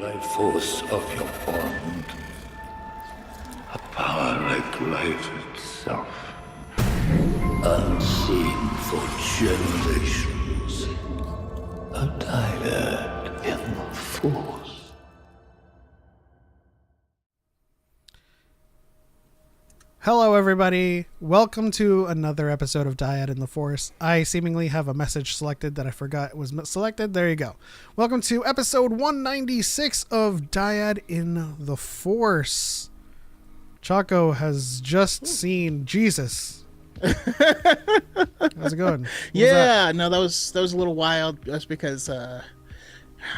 life force of your bond. A power like life itself. Unseen for generations. A dyad in the force. Hello, everybody. Welcome to another episode of Dyad in the Force. I seemingly have a message selected that I forgot was selected. There you go. Welcome to episode 196 of Dyad in the Force. Choco has just seen Jesus. How's it going? No, that was a little wild. That's because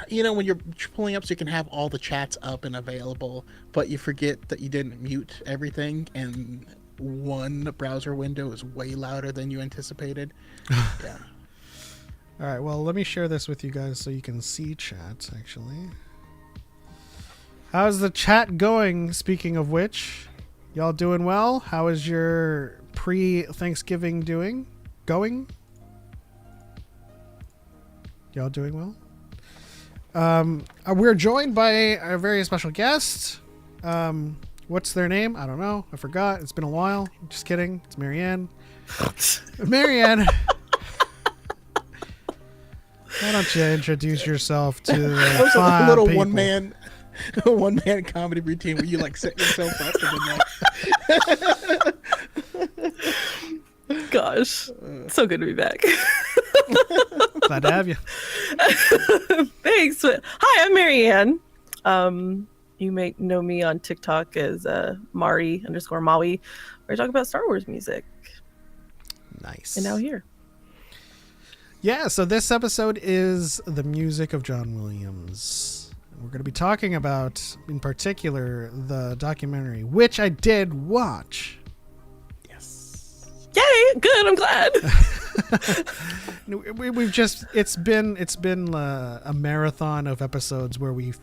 when you're pulling up so you can have all the chats up and available, but you forget that you didn't mute everything, and one browser window is way louder than you anticipated. Yeah. All right, well, let me share this with you guys so you can see chat, actually. How's the chat going, speaking of which? Y'all doing well? How is your pre-Thanksgiving going? Y'all doing well? We're joined by a very special guest. What's their name? I don't know. I forgot. It's been a while. Just kidding. It's Marianne. Marianne. Why don't you introduce yourself to the a little people? one man comedy routine where you like set yourself up and then Gosh, so good to be back. Glad to have you. Thanks. Hi, I'm Marianne. You may know me on TikTok as Mari_Maui, where I talk about Star Wars music. Nice. And now here. Yeah, so this episode is the music of John Williams. We're going to be talking about, in particular, the documentary, which I did watch. Yay! Good. I'm glad. It's been a marathon of episodes where we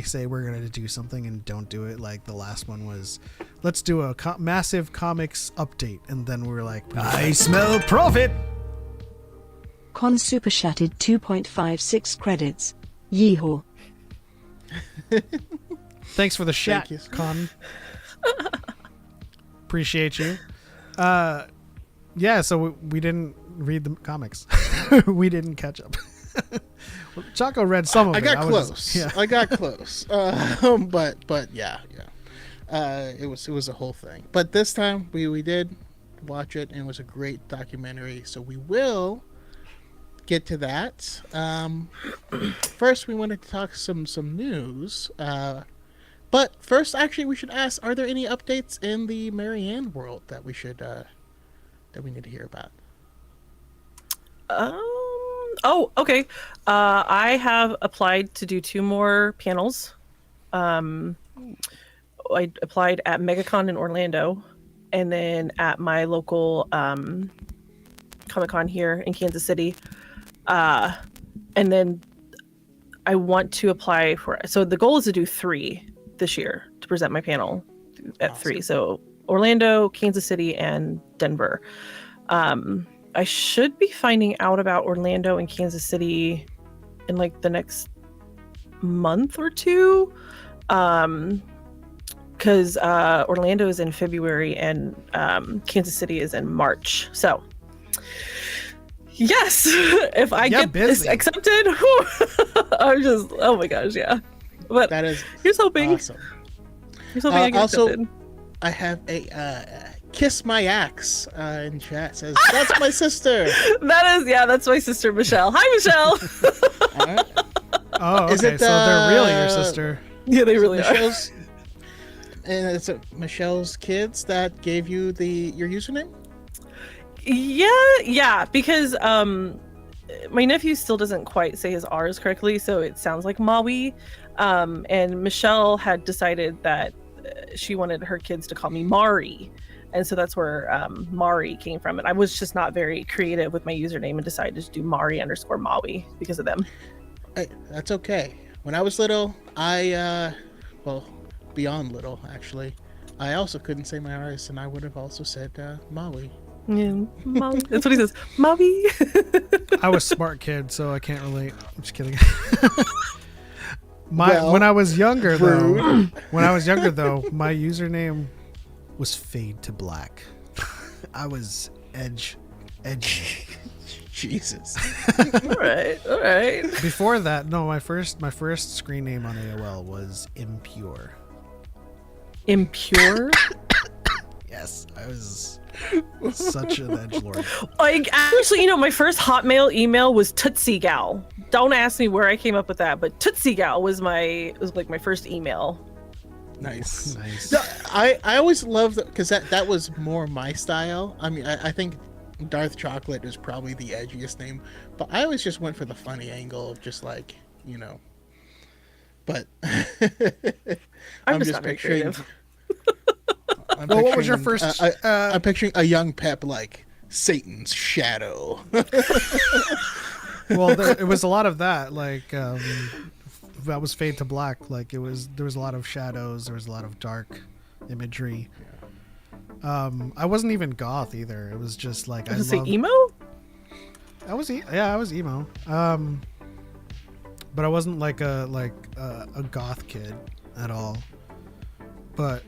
say we're going to do something and don't do it. Like the last one was, let's do a massive comics update, and then we were like, I smell profit. Con super chatted 2.56 credits. Yeehaw. Thanks for the chat, you. Con. Appreciate you. Yeah, so we didn't read the comics. We didn't catch up. Well, Choco read some of I it. got close. I got close. But yeah. It was a whole thing. But this time we watch it, and it was a great documentary. So we will get to that. First, we wanted to talk some news. But first, actually, we should ask: are there any updates in the Marianne world that we should that we need to hear about? Oh, okay. I have applied to do 2 more panels. I applied at MegaCon in Orlando, and then at my local Comic-Con here in Kansas City. And then I want to apply for. So the goal is to do 3 this year to present my panel at Awesome. 3. So Orlando, Kansas City, and Denver. I should be finding out about Orlando and Kansas City in like the next month or 2. Because Orlando is in February and Kansas City is in March. So, yes, if I get this busy. accepted, whew, I'm just, oh my gosh, yeah. But That is here's hoping. awesome. Here's hoping I get also, accepted. I have a Kiss My Axe in chat. Says, that's my sister. That's my sister, Michelle. Hi, Michelle. All right. Oh, okay. Is it, So they're really your sister. Yeah, they really are. Michelle's, and it's Michelle's kids that gave you your username? Yeah, because my nephew still doesn't quite say his R's correctly, so it sounds like Maui. And Michelle had decided that she wanted her kids to call me Mari, and so that's where Mari came from. And I was just not very creative with my username and decided to do Mari_Maui because of them. Hey, that's okay. When I was little, well, beyond little actually, I also couldn't say my R's, and I would have also said Maui. Yeah, Maui. That's what he says, Maui. I was a smart kid, so I can't relate. I'm just kidding. Well, when I was younger though, rude. my username was Fade to Black. I was edgy. Jesus. all right. Before that, no, my first screen name on AOL was Impure. Impure. Yes, I was such an edgelord. Like, actually, my first Hotmail email was Tootsie Gal. Don't ask me where I came up with that, but Tootsie Gal was like my first email. Nice. Nice. No, I always loved because that was more my style. I mean, I think Darth Chocolate is probably the edgiest name, but I always just went for the funny angle of just like, but I'm just not very creative. Well, what was your first? I'm picturing a young Pep like Satan's shadow. Well, it was a lot of that. Like that was Fade to Black. Like there was a lot of shadows. There was a lot of dark imagery. I wasn't even goth either. It was just like Did you say loved- emo? I was emo. But I wasn't like a goth kid at all. But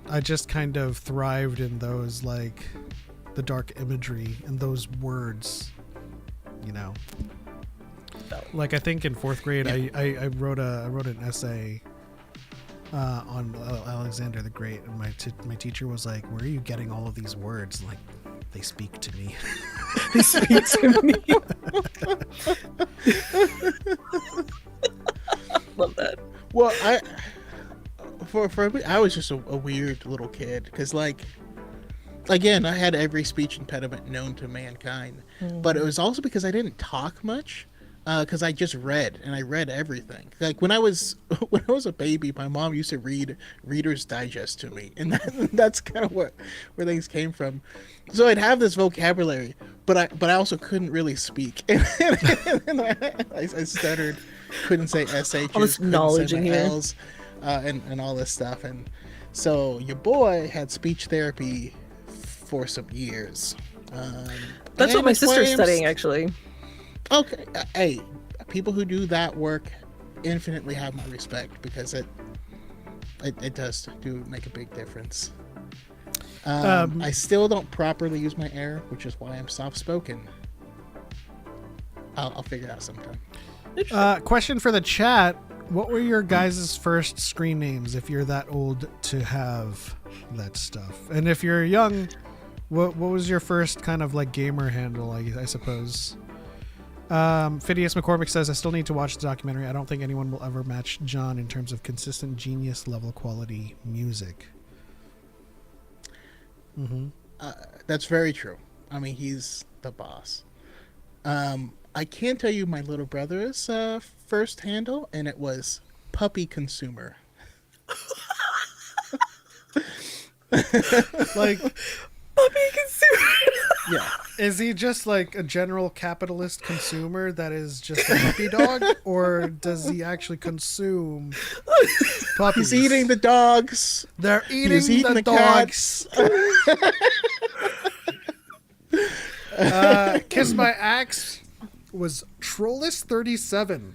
I just kind of thrived in those like the dark imagery and those words, Like I think in 4th grade, I wrote an essay on Alexander the Great, and my teacher was like, "Where are you getting all of these words? Like, they speak to me." They speak to me. Love that. Well, for me, I was just a weird little kid because, like, again, I had every speech impediment known to mankind, but it was also because I didn't talk much. Because I just read, and I read everything. Like when I was a baby, my mom used to read Reader's Digest to me, and that's kind of where things came from. So I'd have this vocabulary, but I also couldn't really speak, and I stuttered, couldn't say SHs, All this knowledge in here. L's, and all this stuff. And so your boy had speech therapy for some years. That's what my sister's claims- studying, actually. Okay, hey, people who do that work infinitely have my respect because it does do make a big difference. I still don't properly use my air, which is why I'm soft-spoken. I'll figure it out sometime. Question for the chat: what were your guys' first screen names? If you're that old to have that stuff, and if you're young, What was your first kind of like gamer handle? I suppose. Phineas McCormick says, I still need to watch the documentary. I don't think anyone will ever match John in terms of consistent genius level quality music. Mm-hmm. That's very true. I mean, he's the boss. I can tell you my little brother's first handle, and it was Puppy Consumer. Like, Puppy consumer. Yeah. is he just like a general capitalist consumer that is just a puppy dog, or does he actually consume puppies? He's eating the dogs. They're He's eating eating the the dogs. Kiss My Axe was Trollus37.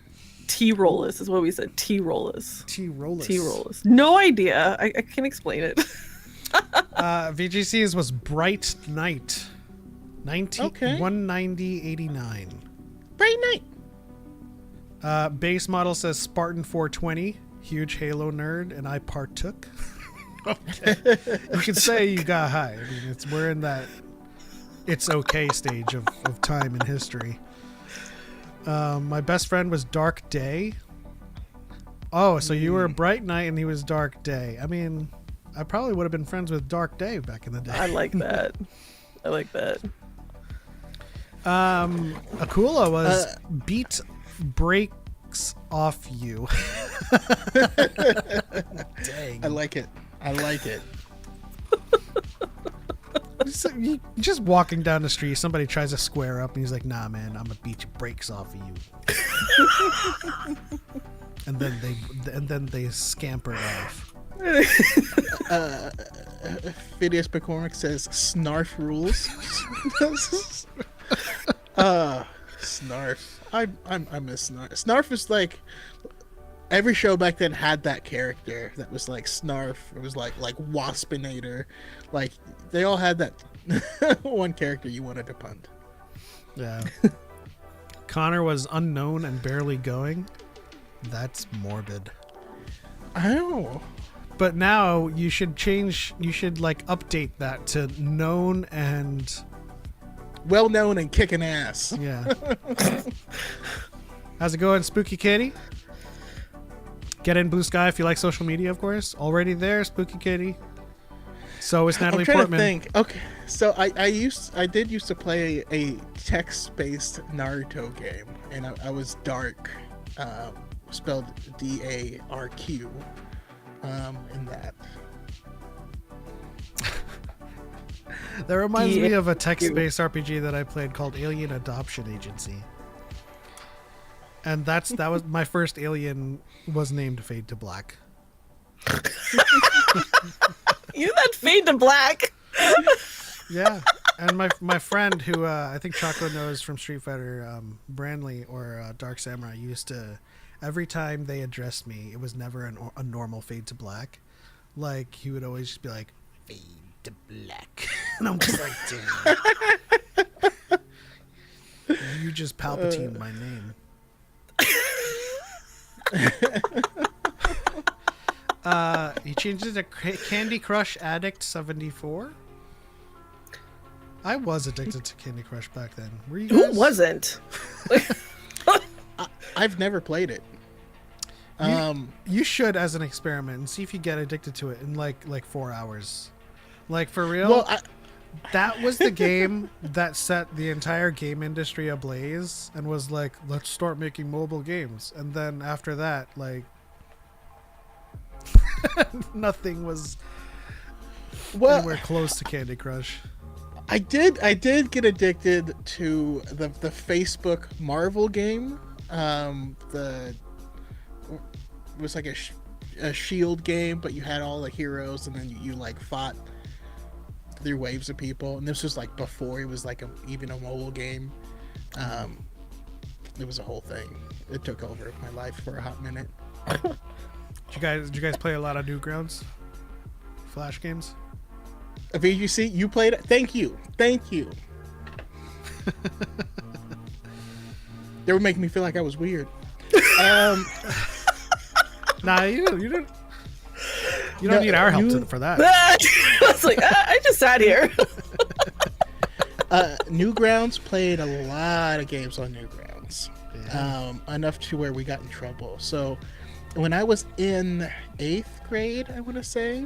T-Rollus is what we said. T-Rollus. T-Rollus. T-Rollus. No idea. I can't explain it. VGC's was Bright Night. 190.89. Bright Night. Base model says Spartan 420. Huge Halo nerd, and I partook. Okay. You can say you got high. I mean, we're in that it's okay stage of time in history. My best friend was Dark Day. Oh, so you were Bright Night and he was Dark Day. I mean, I probably would have been friends with Dark Day back in the day. I like that. I like that. Akula was Beat Breaks Off You. Dang. I like it. Just walking down the street, somebody tries to square up and he's like, nah man, I'm gonna beat your brakes off of you. and then they scamper off. Phineas McCormick says Snarf rules. Snarf. I miss Snarf. Snarf was like, every show back then had that character that was like Snarf. It was like Waspinator. Like they all had that one character you wanted to punt. Yeah. Connor was unknown and barely going. That's morbid. Oh. But now you should like update that to known and Well known and kicking ass. yeah. How's it going, Spooky Kitty? Get in Blue Sky if you like social media, of course. Already there, Spooky Kitty. So is Natalie I'm trying Portman. to think. Okay, so I did used to play a text-based Naruto game, and I was Dark, spelled D-A-R-Q, in that. That reminds me of a text-based RPG that I played called Alien Adoption Agency. And that was my first alien was named Fade to Black. You that Fade to Black. Yeah. And my friend who I think Choco knows from Street Fighter, Branley or Dark Samurai, used to, every time they addressed me, it was never a normal Fade to Black. Like he would always just be like, Fade to Black. And I'm just like, damn. You just Palpatine my name. He changed it to Candy Crush Addict 74. I was addicted to Candy Crush back then. Were you guys? Who wasn't? I've never played it. You should as an experiment and see if you get addicted to it in like 4 hours. Like for real. Well, that was the game that set the entire game industry ablaze and was like, let's start making mobile games. And then after that, like nothing was anywhere close to Candy Crush. I did get addicted to the Facebook Marvel game. It was like a shield game, but you had all the heroes, and then you like fought through waves of people. And this was like before it was like even a mobile game. It was a whole thing. It took over my life for a hot minute. Did you guys play a lot of Newgrounds? Flash games? VGC, you played it? Thank you. They were making me feel like I was weird. Nah, you don't need our help for that. I was like, I just sat here. Newgrounds played a lot of games on Newgrounds. Yeah. Enough to where we got in trouble. So when I was in 8th grade, I want to say,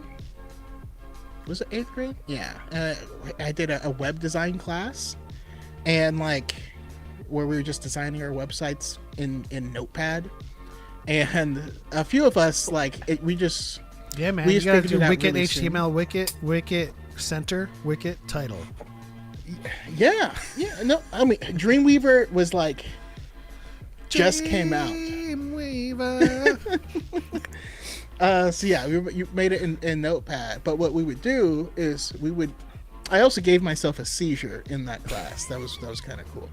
was it 8th grade? Yeah. I did a web design class, and like where we were just designing our websites in Notepad, and a few of us we just Yeah, man. we You just gotta figured do it out Wicket really soon. HTML, Wicket center, Wicket title. Yeah. No, I mean Dreamweaver was like just came out. Dreamweaver. So yeah, you made it in Notepad. But what we would do is I also gave myself a seizure in that class. That was kind of cool.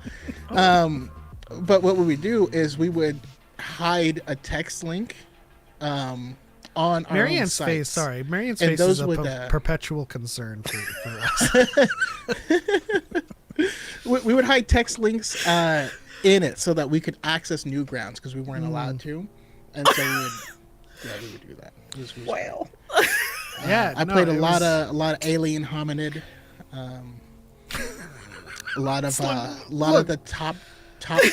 But what we would do is we would hide a text link on our own Marianne's sites. face. Sorry, Marianne's And face those is a would, perpetual concern for us. We would hide text links in it so that we could access Newgrounds because we weren't allowed to, and so we would do that. It was Wow. Yeah, I no, played a it lot was- of Alien Hominid, a lot of the top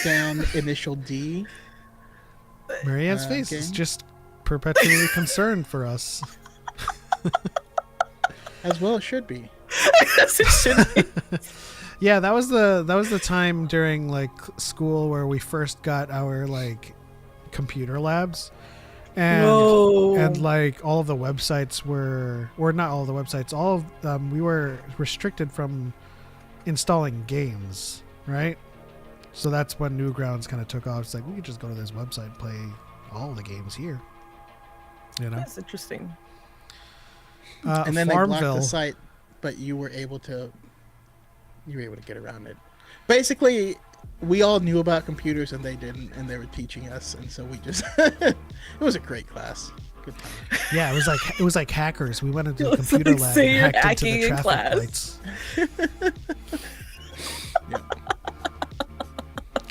down Initial D. Marianne's face is game. just perpetually concerned for us. As well it should be. Yes, it should be. Yeah, that was the time during like school where we first got our like computer labs, and Whoa. and like all of the websites were, or not all of the websites, all of we were restricted from installing games, right? So that's when Newgrounds kind of took off. It's like we could just go to this website and play all the games here, you know. That's interesting. And then they blocked the Farmville. site, but you were able to get around it. Basically, we all knew about computers and they didn't, and they were teaching us, and so we just it was a great class. Good time. Yeah, it was like hackers. We went into the It was computer like, lab say and you're hacked into hacking the in traffic class. lights.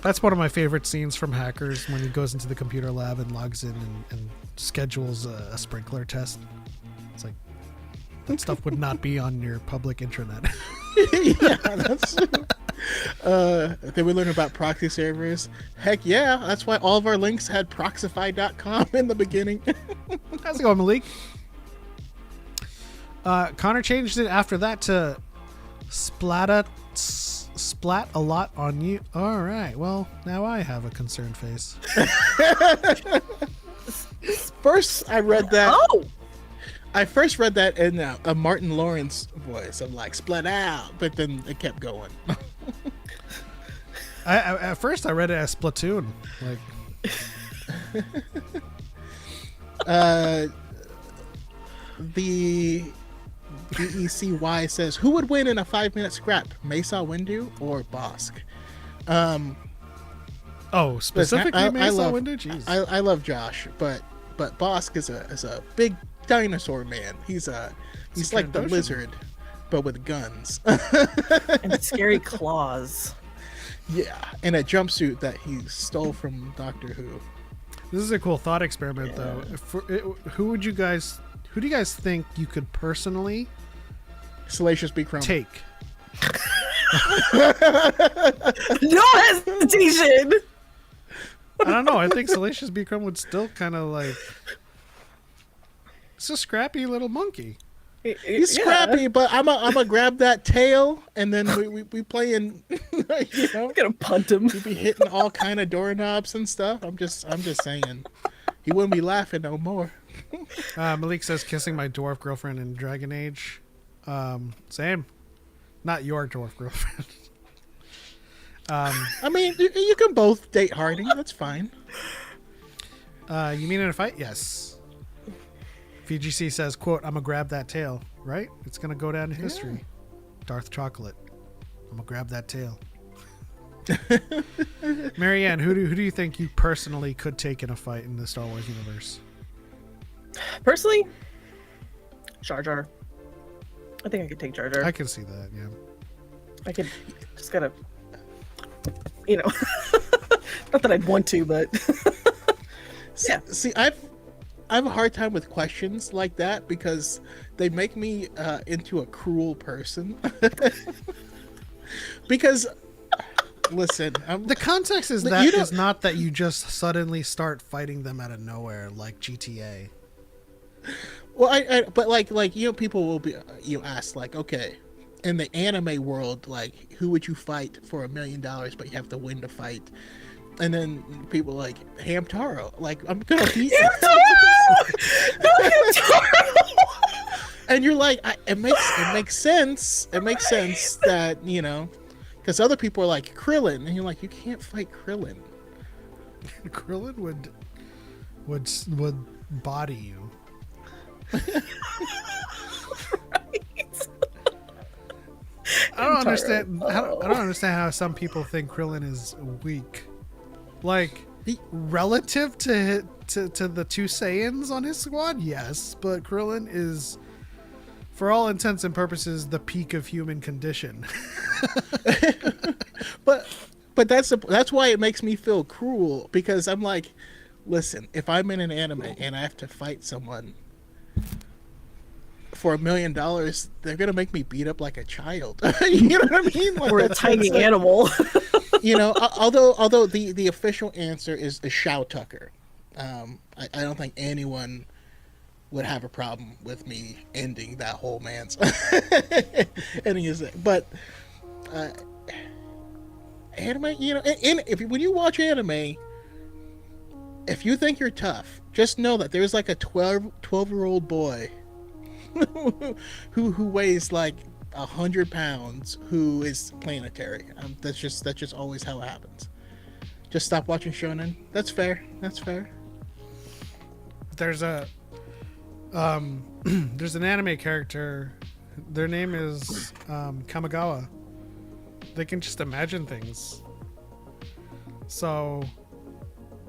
That's one of my favorite scenes from Hackers, when he goes into the computer lab and logs in and schedules a sprinkler test. It's like, that stuff would not be on your public intranet. Yeah, that's. Then we learned about proxy servers. Heck yeah, that's why all of our links had proxify.com in the beginning. How's it going, Malik? Connor changed it after that to splat a lot on you. All right, well, now I have a concerned face. First, I read that. Oh, I first read that in a Martin Lawrence voice. I'm like, split out, but then it kept going. At first, I read it as Splatoon. Like, The BECY says, who would win in a 5-minute scrap, Mesa Windu or Bosk? oh, specifically I Mesa love- Windu? Jeez. I love Josh, but Bosk is a big dinosaur man. He's like the Trandoshan. lizard, but with guns. and scary claws. Yeah, in a jumpsuit that he stole from Doctor Who. This is a cool thought experiment, though. Who do you guys think you could personally Salacious B. Crumb. take? No hesitation. I don't know. I think Salacious B. Crumb would still kind of like. It's a scrappy little monkey. He's scrappy, but I'm a grab that tail, and then we playing. You know, I'm gonna punt him. we be hitting all kind of doorknobs and stuff. I'm just saying, he wouldn't be laughing no more. Malik says kissing my dwarf girlfriend in Dragon Age. Same. Not your dwarf girlfriend. I mean, you can both date Harding. That's fine. You mean in a fight? Yes. VGC says, quote, I'm gonna grab that tail, right? It's gonna go down in history. Darth Chocolate. I'm gonna grab that tail. Marianne, who do you think you personally could take in a fight in the Star Wars universe? Personally, Jar Jar. I think I could take Jar Jar. I can see that, yeah. I could just gotta, you know, not that I'd want to, but yeah. See, I have a hard time with questions like that because they make me into a cruel person. Because listen, The context is But that you don't- is not that you just suddenly start fighting them out of nowhere like GTA. well, but like people will be ask like, okay, in the anime world, like who would you fight for $1 million, but you have to win the fight? And then people like Hamtaro, like I'm gonna beat and you're like, it makes sense. It makes sense that because other people are like Krillin, and you're like, you can't fight Krillin. Krillin would body you. I don't understand. I don't understand how some people think Krillin is weak. Like relative to the two Saiyans on his squad, yes, but Krillin is, for all intents and purposes, the peak of human condition. But that's why it makes me feel cruel, because I'm like, listen, if I'm in an anime and I have to fight someone for $1 million, they're gonna make me beat up like a child. You know what I mean? Like, Or a tiny animal. Although the official answer is Shao Tucker. I don't think anyone would have a problem with me ending that whole man's ending his thing. But anime, when you watch anime, if you think you're tough, just know that there's like a 12-year-old boy who weighs like 100 pounds who is planetary. That's just always how it happens. Just stop watching shonen. That's fair. There's a there's an anime character. Their name is Kamigawa. They can just imagine things. So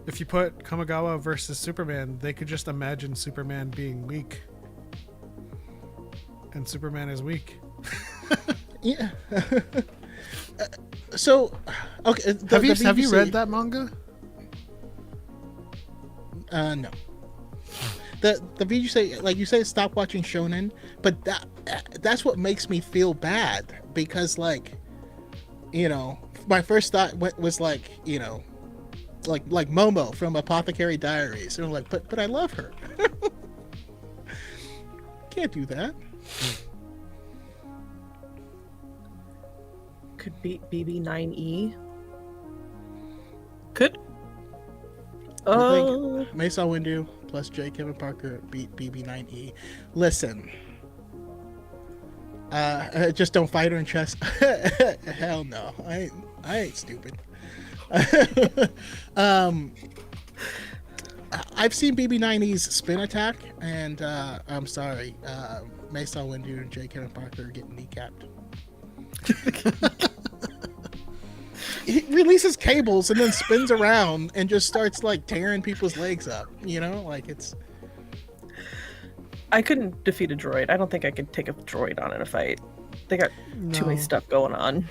if you put Kamigawa versus Superman, they could just imagine Superman being weak. And Superman is weak. Yeah. So, okay. Have you read that manga? No. The VGC, like you say, stop watching shonen, but that's what makes me feel bad, because like, my first thought was like, like Momo from Apothecary Diaries, and I'm like, but I love her. Can't do that. Could beat BB9E. Could. I think Mesa Windu plus J. Kevin Parker beat BB9E. Listen. Just don't fight her in chess. Hell no. I ain't stupid. I've seen BB9E's spin attack, and I'm sorry, Mesa Windu and J. Kevin Parker are getting kneecapped. He releases cables and then spins around and just starts like tearing people's legs up. Like it's. I couldn't defeat a droid. I don't think I could take a droid on in a fight. They got too many stuff going on.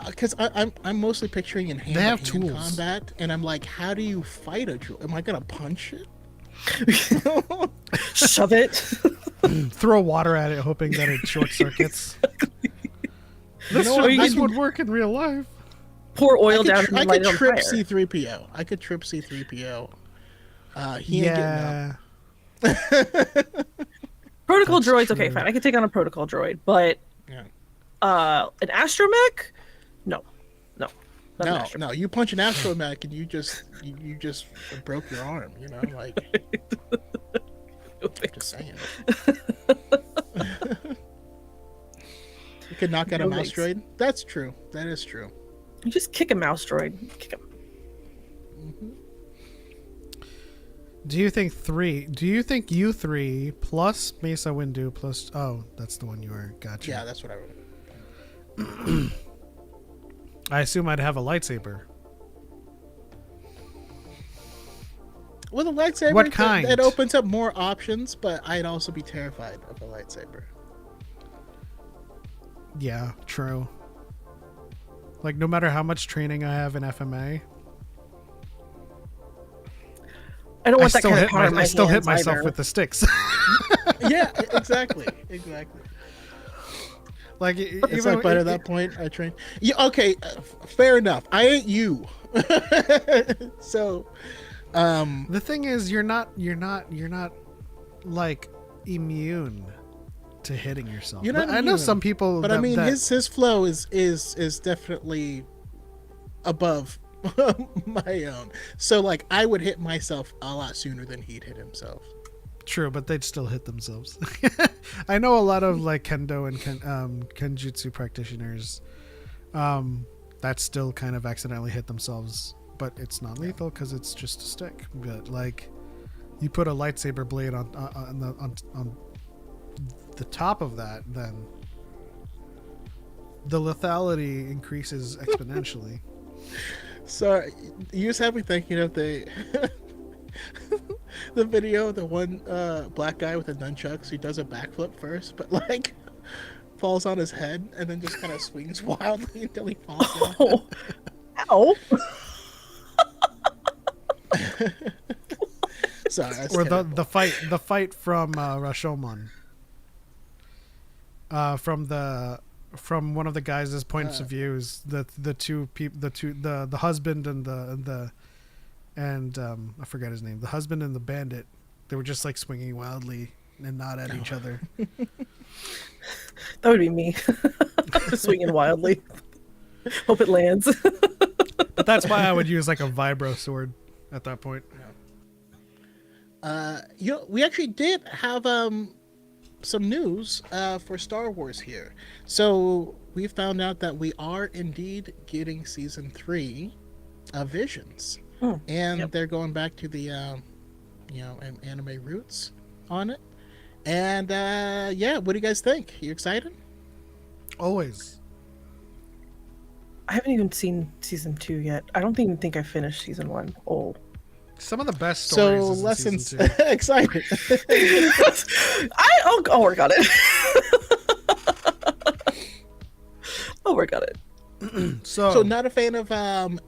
Because I'm mostly picturing in They have hand-to-hand tools. combat, and I'm like, how do you fight a droid? Am I gonna punch it? Shove it. Throw water at it, hoping that it short circuits. This would work in real life. Pour oil down I and light could it on trip fire. C-3PO. I could trip C-3PO. He ain't getting up. Protocol That's droids, true. okay, fine. I could take on a protocol droid, but Yeah. an astromech? No. Not an No, astromech. no. You punch an astromech and you just broke your arm. Like. Just saying. You could knock out a No mouse legs. droid. That's true. That is true. You just kick a mouse droid. Kick him. Do you think you three plus Mesa Windu plus... Oh, that's the one you were... Gotcha. Yeah, that's what I wrote. I assume I'd have a lightsaber. With a lightsaber, What kind? It opens up more options, but I'd also be terrified of a lightsaber. Yeah, true. Like, no matter how much training I have in FMA, I don't I want that still kind of hit, power in my I still hit hands myself either. with the sticks. Yeah, exactly. Like It's like, but at that point, I train. Yeah, okay, fair enough. I ain't you. So, the thing is, you're not like immune to hitting yourself. you're not. I know immune, some people, but I mean, his flow is definitely above my own. So, like, I would hit myself a lot sooner than he'd hit himself. True, but they'd still hit themselves. I know a lot of like kendo and kenjutsu practitioners that still kind of accidentally hit themselves, but it's not lethal because it's just a stick. But like, you put a lightsaber blade on the top of that, then the lethality increases exponentially. So you just have me thinking of the the video, the one black guy with the nunchucks who does a backflip first, but like falls on his head and then just kind of swings wildly until he falls down. Oh, ow! Sorry, that's Or terrible. the fight from Rashomon. From one of the guys' points of views, the husband and I forget his name. The husband and the bandit, they were just like swinging wildly and not at each other. That would be me. Just swinging wildly. Hope it lands. But that's why I would use like a vibro sword at that point. We actually did have some news for Star Wars here. So we found out that we are indeed getting season 3 of Visions. And they're going back to the anime roots on it. And what do you guys think? You excited? Always. I haven't even seen season 2 yet. I don't even think I finished season 1. Oh. Some of the best stories. So is in lessons season 2. excited. I'll work on it. I'll work on it. So not a fan of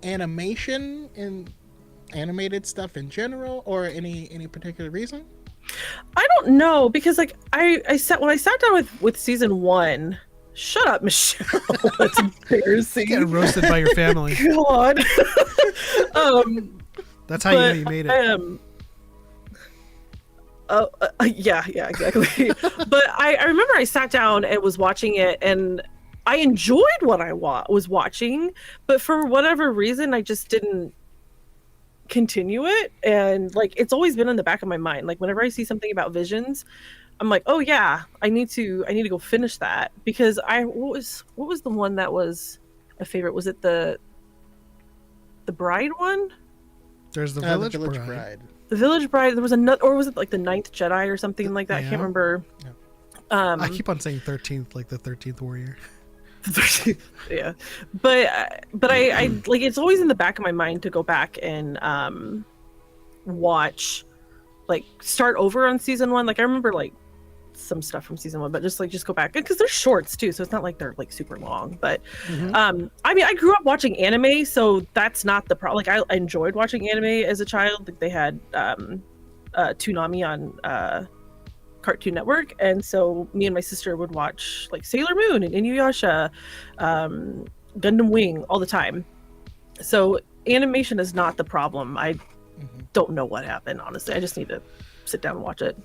animation and animated stuff in general, or any particular reason? I don't know, because like when I sat down with season 1. Shut up, Michelle. That's embarrassing. Getting roasted by your family. God. That's how you know you made it. Yeah, exactly. But I remember I sat down and was watching it, and I enjoyed what I was watching, but for whatever reason, I just didn't continue it. And like, it's always been in the back of my mind. Like, whenever I see something about Visions, I'm like, oh yeah, I need to go finish that, because what was the one that was a favorite? Was it the Bride one? There's the Village Bride. The The Village Bride. There was another, or was it like the Ninth Jedi or something like that? I Yeah. can't remember. Yeah. I keep on saying 13th, like the 13th warrior. Yeah, but I like, it's always in the back of my mind to go back and watch, like, start over on season 1. Like, I remember like some stuff from season 1, but just go back, because they're shorts too, so it's not like they're like super long. But I mean, I grew up watching anime, so that's not the problem. Like, I enjoyed watching anime as a child. Like, they had Toonami on Cartoon Network, and so me and my sister would watch like Sailor Moon and Inuyasha, Gundam Wing all the time. So animation is not the problem. I don't know what happened, honestly. I just need to sit down and watch it.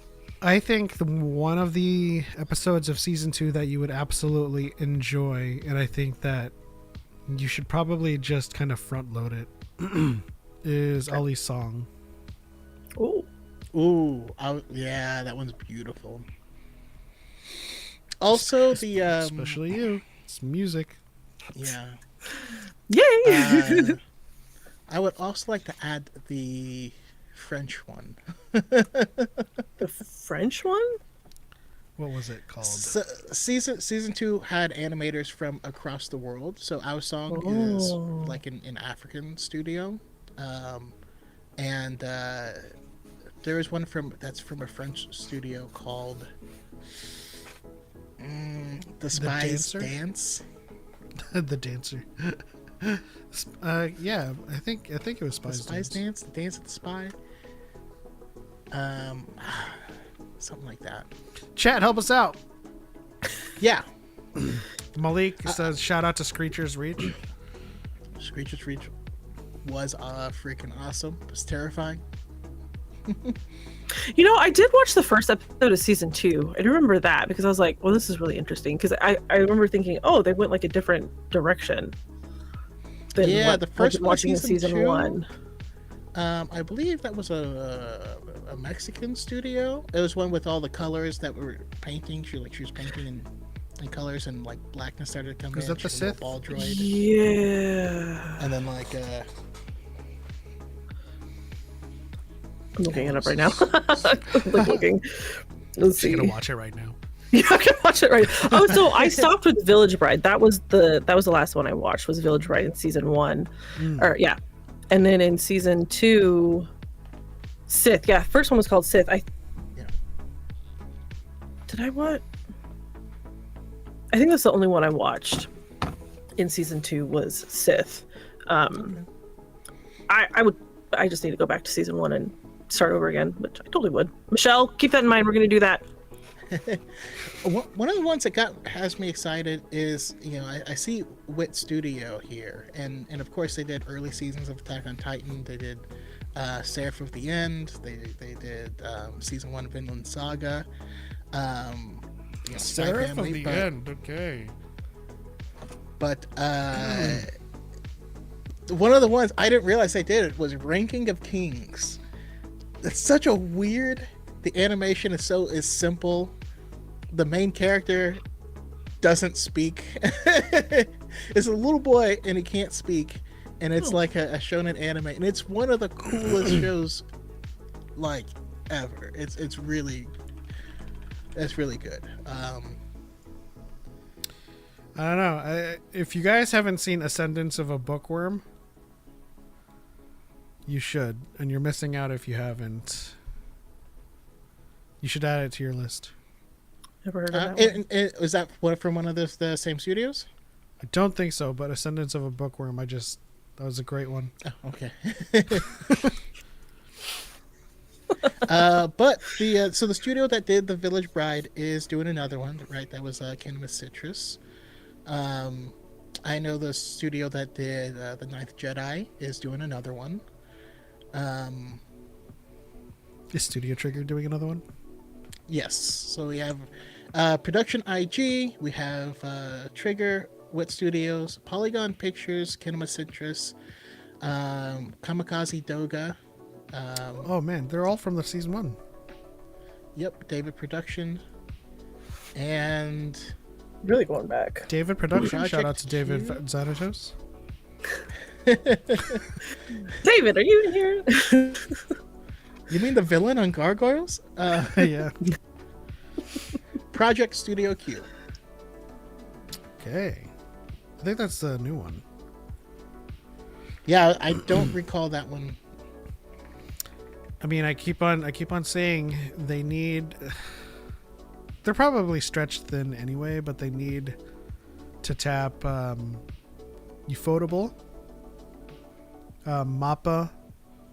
I think one of the episodes of season 2 that you would absolutely enjoy, and I think that you should probably just kind of front load it, is Ollie's song. Ooh, yeah, that one's beautiful. Also, the Especially you. It's music. yeah. Yay! I would also like to add the French one. The French one? What was it called? So, season 2 had animators from across the world. So our song is like an African studio, and there is one that's from a French studio called The Spies Dancer? Dance. The Dancer. Yeah, I think it was The Spies Spies Dance. Dance, the Dance of the Spy. Something like that. Chat, help us out. Yeah. Malik says, shout out to Screecher's Reach. Screecher's Reach was freaking awesome. It was terrifying. You know, I did watch the first episode of season 2. I remember that because I was like, well, this is really interesting. Because I remember thinking, oh, they went like a different direction than what the first I've been watching in season 2, 1. I believe that was a Mexican studio. It was one with all the colors that were painting. She was painting in colors, and like blackness started to come in. Was that the Sith? Ball droid. Yeah. And then like I'm looking it up right now. Like looking. Let's see. You're gonna watch it right now. Yeah, I can watch it right. Oh, so I stopped with Village Bride. That was the last one I watched was Village Bride in season 1. Or yeah. And then in season 2, Sith. Yeah, first one was called Sith. Did I what? I think that's the only one I watched in season 2 was Sith. I just need to go back to season 1 and start over again, which I totally would. Michelle, keep that in mind. We're going to do that. One of the ones that has me excited is, I see Wit Studio here, and of course they did early seasons of Attack on Titan. They did Seraph of the End. They did season 1 of Vinland Saga. Seraph of the End, okay. But one of the ones I didn't realize they did it was Ranking of Kings. It's such a weird. The animation is simple. The main character doesn't speak. It's a little boy and he can't speak, and it's like a shonen anime, and it's one of the coolest shows like ever. It's really good. I don't know. If you guys haven't seen Ascendance of a Bookworm, you should, and you're missing out if you haven't. You should add it to your list. Never heard of that one. And was that one from one of the same studios? I don't think so, but Ascendance of a Bookworm, that was a great one. Oh, okay. But the studio that did The Village Bride is doing another one, right? That was Kinema Citrus. I know the studio that did The Ninth Jedi is doing another one. Is Studio Trigger doing another one? Yes. So we have Production IG, we have Trigger, Wit Studios, Polygon Pictures, Kinema Citrus, Kamikaze Doga. Oh man, they're all from the season 1. Yep, David Production. And Really going back. David Production. Project Shout out to David Q. Zanatos. David, are you in here? You mean the villain on Gargoyles? Yeah. Project Studio Q. Okay. I think that's the new one. Yeah, I don't recall that one. I mean, I keep on saying they need. They're probably stretched thin anyway, but they need to tap Ufotable, Mappa,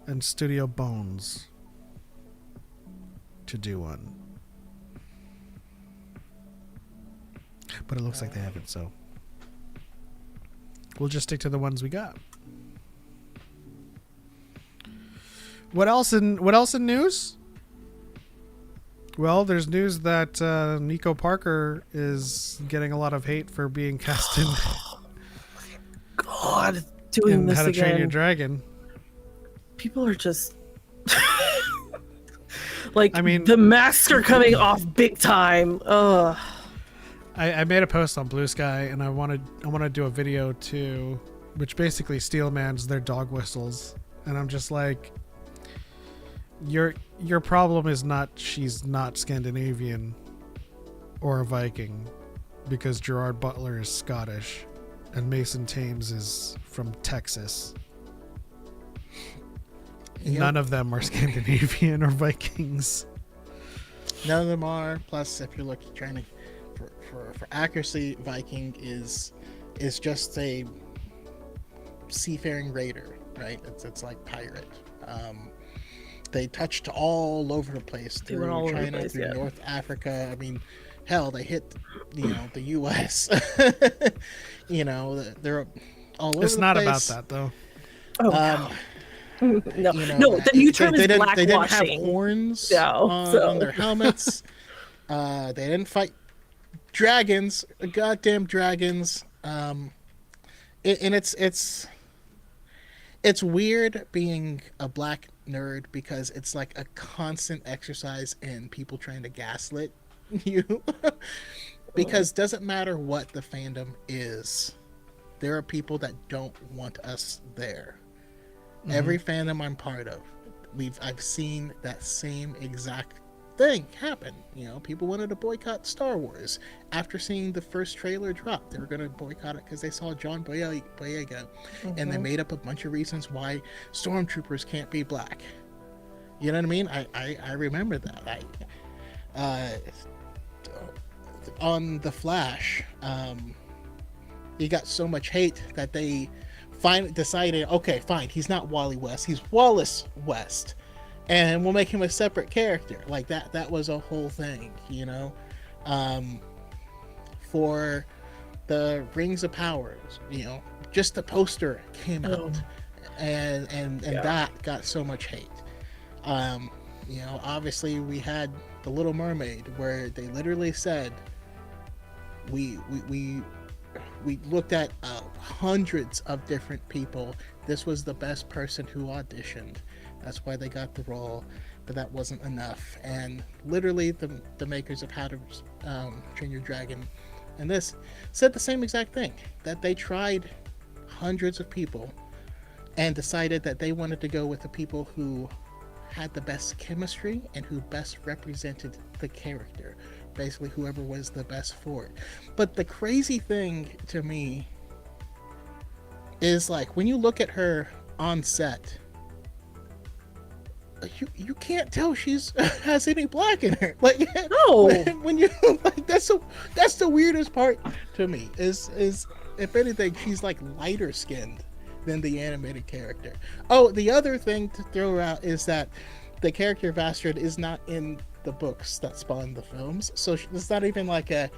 and Studio Bones to do one. But it looks like they haven't, so we'll just stick to the ones we got. What else in news? Well, there's news that Nico Parker is getting a lot of hate for being cast in God, doing this How to again. Train Your Dragon. People are just like, I mean, the masks are coming off big time. Ugh. I made a post on Blue Sky, and I want to do a video too, which basically steelmans their dog whistles, and I'm just like, your problem is not she's not Scandinavian or a Viking, because Gerard Butler is Scottish and Mason Thames is from Texas. Yep. None of them are Scandinavian or Vikings. None of them are. Plus, if you're trying to for accuracy, Viking is just a seafaring raider, right? It's like pirate. They touched all over the place, They went all through over the China, place, through yeah. North Africa. I mean, hell, they hit, the U.S. They're all over It's the not place. about that though. Oh Um, no, no. The new term is they didn't have blackwashing. horns No, on their helmets. They didn't fight dragons, goddamn dragons. And it's weird being a black nerd because it's like a constant exercise in people trying to gaslit you. Because doesn't matter what the fandom is, there are people that don't want us there. Mm-hmm. Every fandom I'm part of, I've seen that same exact thing happen. People wanted to boycott Star Wars after seeing the first trailer drop. They were going to boycott it because they saw John Boyega, mm-hmm. and they made up a bunch of reasons why stormtroopers can't be black. You know what I mean? I remember that. On The Flash, he got so much hate that they finally decided, okay, fine, he's not Wally West, he's Wallace West, and we'll make him a separate character. Like that was a whole thing, for the Rings of Powers, just the poster came out, and that got so much hate. Obviously we had The Little Mermaid, where they literally said we looked at hundreds of different people. This was the best person who auditioned. That's why they got the role, but that wasn't enough. And literally, the makers of How to Train Your Dragon and this said the same exact thing, that they tried hundreds of people and decided that they wanted to go with the people who had the best chemistry and who best represented the character. Basically, whoever was the best for it. But the crazy thing to me is, like, when you look at her on set, you can't tell she's has any black in her. Like, no. when you like, that's the weirdest part to me. Is if anything, she's like lighter skinned than the animated character. Oh, the other thing to throw out is that the character Vastrid is not in the books that spawned the films, so it's not even like an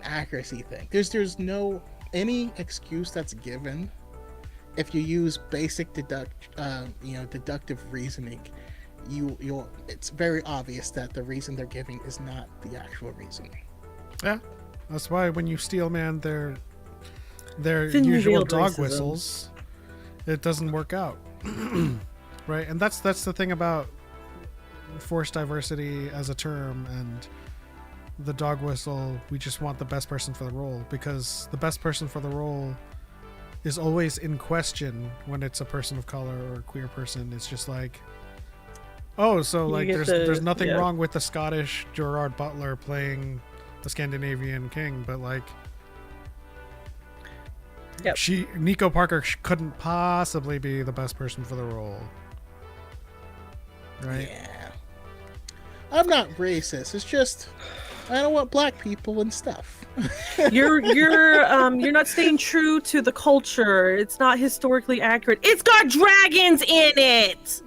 accuracy thing. There's no any excuse that's given if you use basic deductive reasoning. It's very obvious that the reason they're giving is not the actual reason. Yeah, that's why when you steel man their Thin usual dog racism. whistles, it doesn't work out. Right? And that's the thing about forced diversity as a term and the dog whistle. We just want the best person for the role, because the best person for the role is always in question when it's a person of color or a queer person. It's just like, oh, so like there's nothing wrong with the Scottish Gerard Butler playing the Scandinavian king, but like Nico Parker couldn't possibly be the best person for the role. Right? Yeah. I'm not racist. It's just I don't want black people and stuff. You're not staying true to the culture. It's not historically accurate. It's got dragons in it.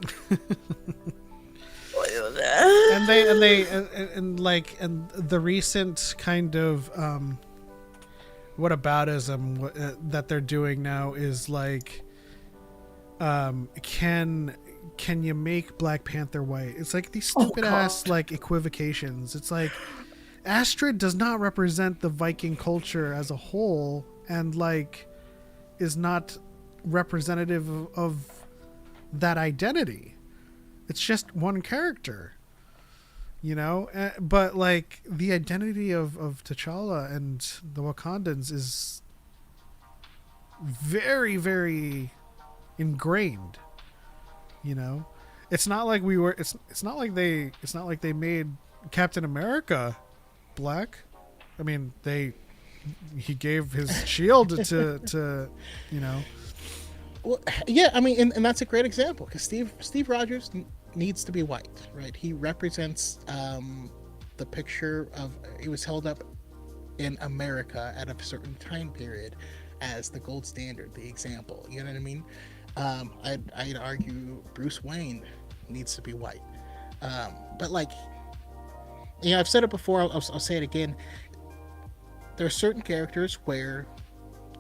and the recent kind of whataboutism that they're doing now is like, can you make Black Panther white? It's like these stupid ass like equivocations. It's like Astrid does not represent the Viking culture as a whole, and like is not representative of that identity. It's just one character, but like the identity of T'Challa and the Wakandans is very, very ingrained. It's not like it's not like they made Captain America black. I mean, he gave his shield to Well, yeah, I mean, and that's a great example, because Steve Rogers needs to be white, right? He represents the picture of, he was held up in America at a certain time period as the gold standard, the example. You know what I mean? I'd argue Bruce Wayne needs to be white, but like You know, I've said it before. I'll say it again. There are certain characters where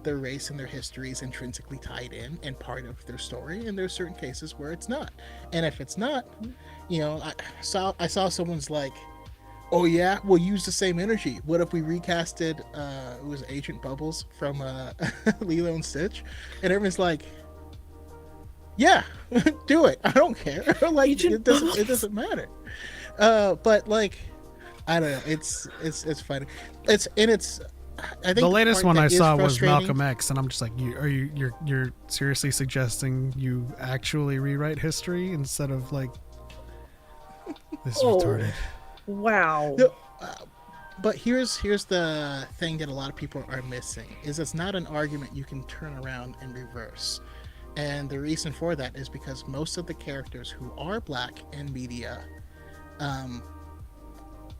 their race and their history is intrinsically tied in and part of their story, and there's certain cases where it's not. And if it's not, you know, I saw someone's like, "Oh yeah, we'll use the same energy. What if we recasted it was Agent Bubbles from Lilo and Stitch?" And everyone's like, "Yeah, do it. I don't care. Like it doesn't matter." But like, I don't know. It's funny. It's I think The latest one I saw was frustrating. Malcolm X, and I'm just like, you're seriously suggesting you actually rewrite history instead of like this is Oh. retarded. Wow. No, but here's the thing that a lot of people are missing is it's not an argument you can turn around and reverse. And the reason for that is because most of the characters who are black in media,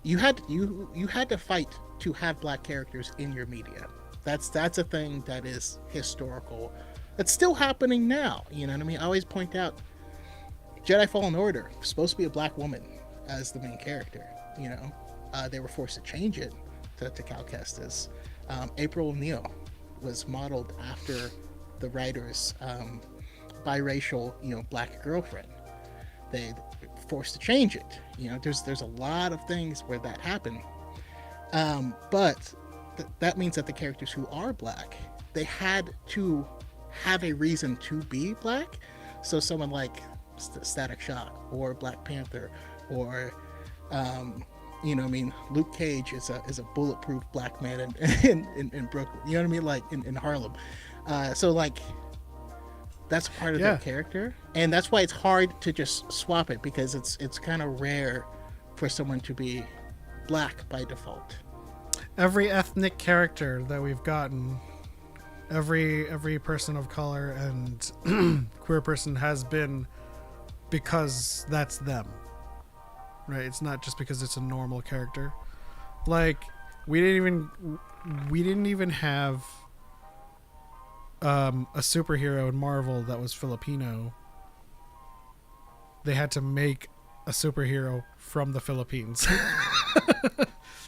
you had to fight to have black characters in your media. That's a thing that is historical. It's still happening now. You know what I mean? I always point out Jedi Fallen Order was supposed to be a black woman as the main character. You know, they were forced to change it to Cal Kestis. April O'Neil was modeled after the writer's biracial, you know, black girlfriend. They forced to change it. You know, there's a lot of things where that happened. But that means that the characters who are black, they had to have a reason to be black. So someone like Static Shock or Black Panther or you know what I mean, Luke Cage is a bulletproof black man in Brooklyn. You know what I mean, like in Harlem. So like that's part of their character, and that's why it's hard to just swap it, because it's kind of rare for someone to be black by default. Every ethnic character that we've gotten, every person of color and queer person has been because that's them, right? It's not just because it's a normal character. Like we didn't even have a superhero in Marvel that was Filipino. They had to make a superhero from the Philippines.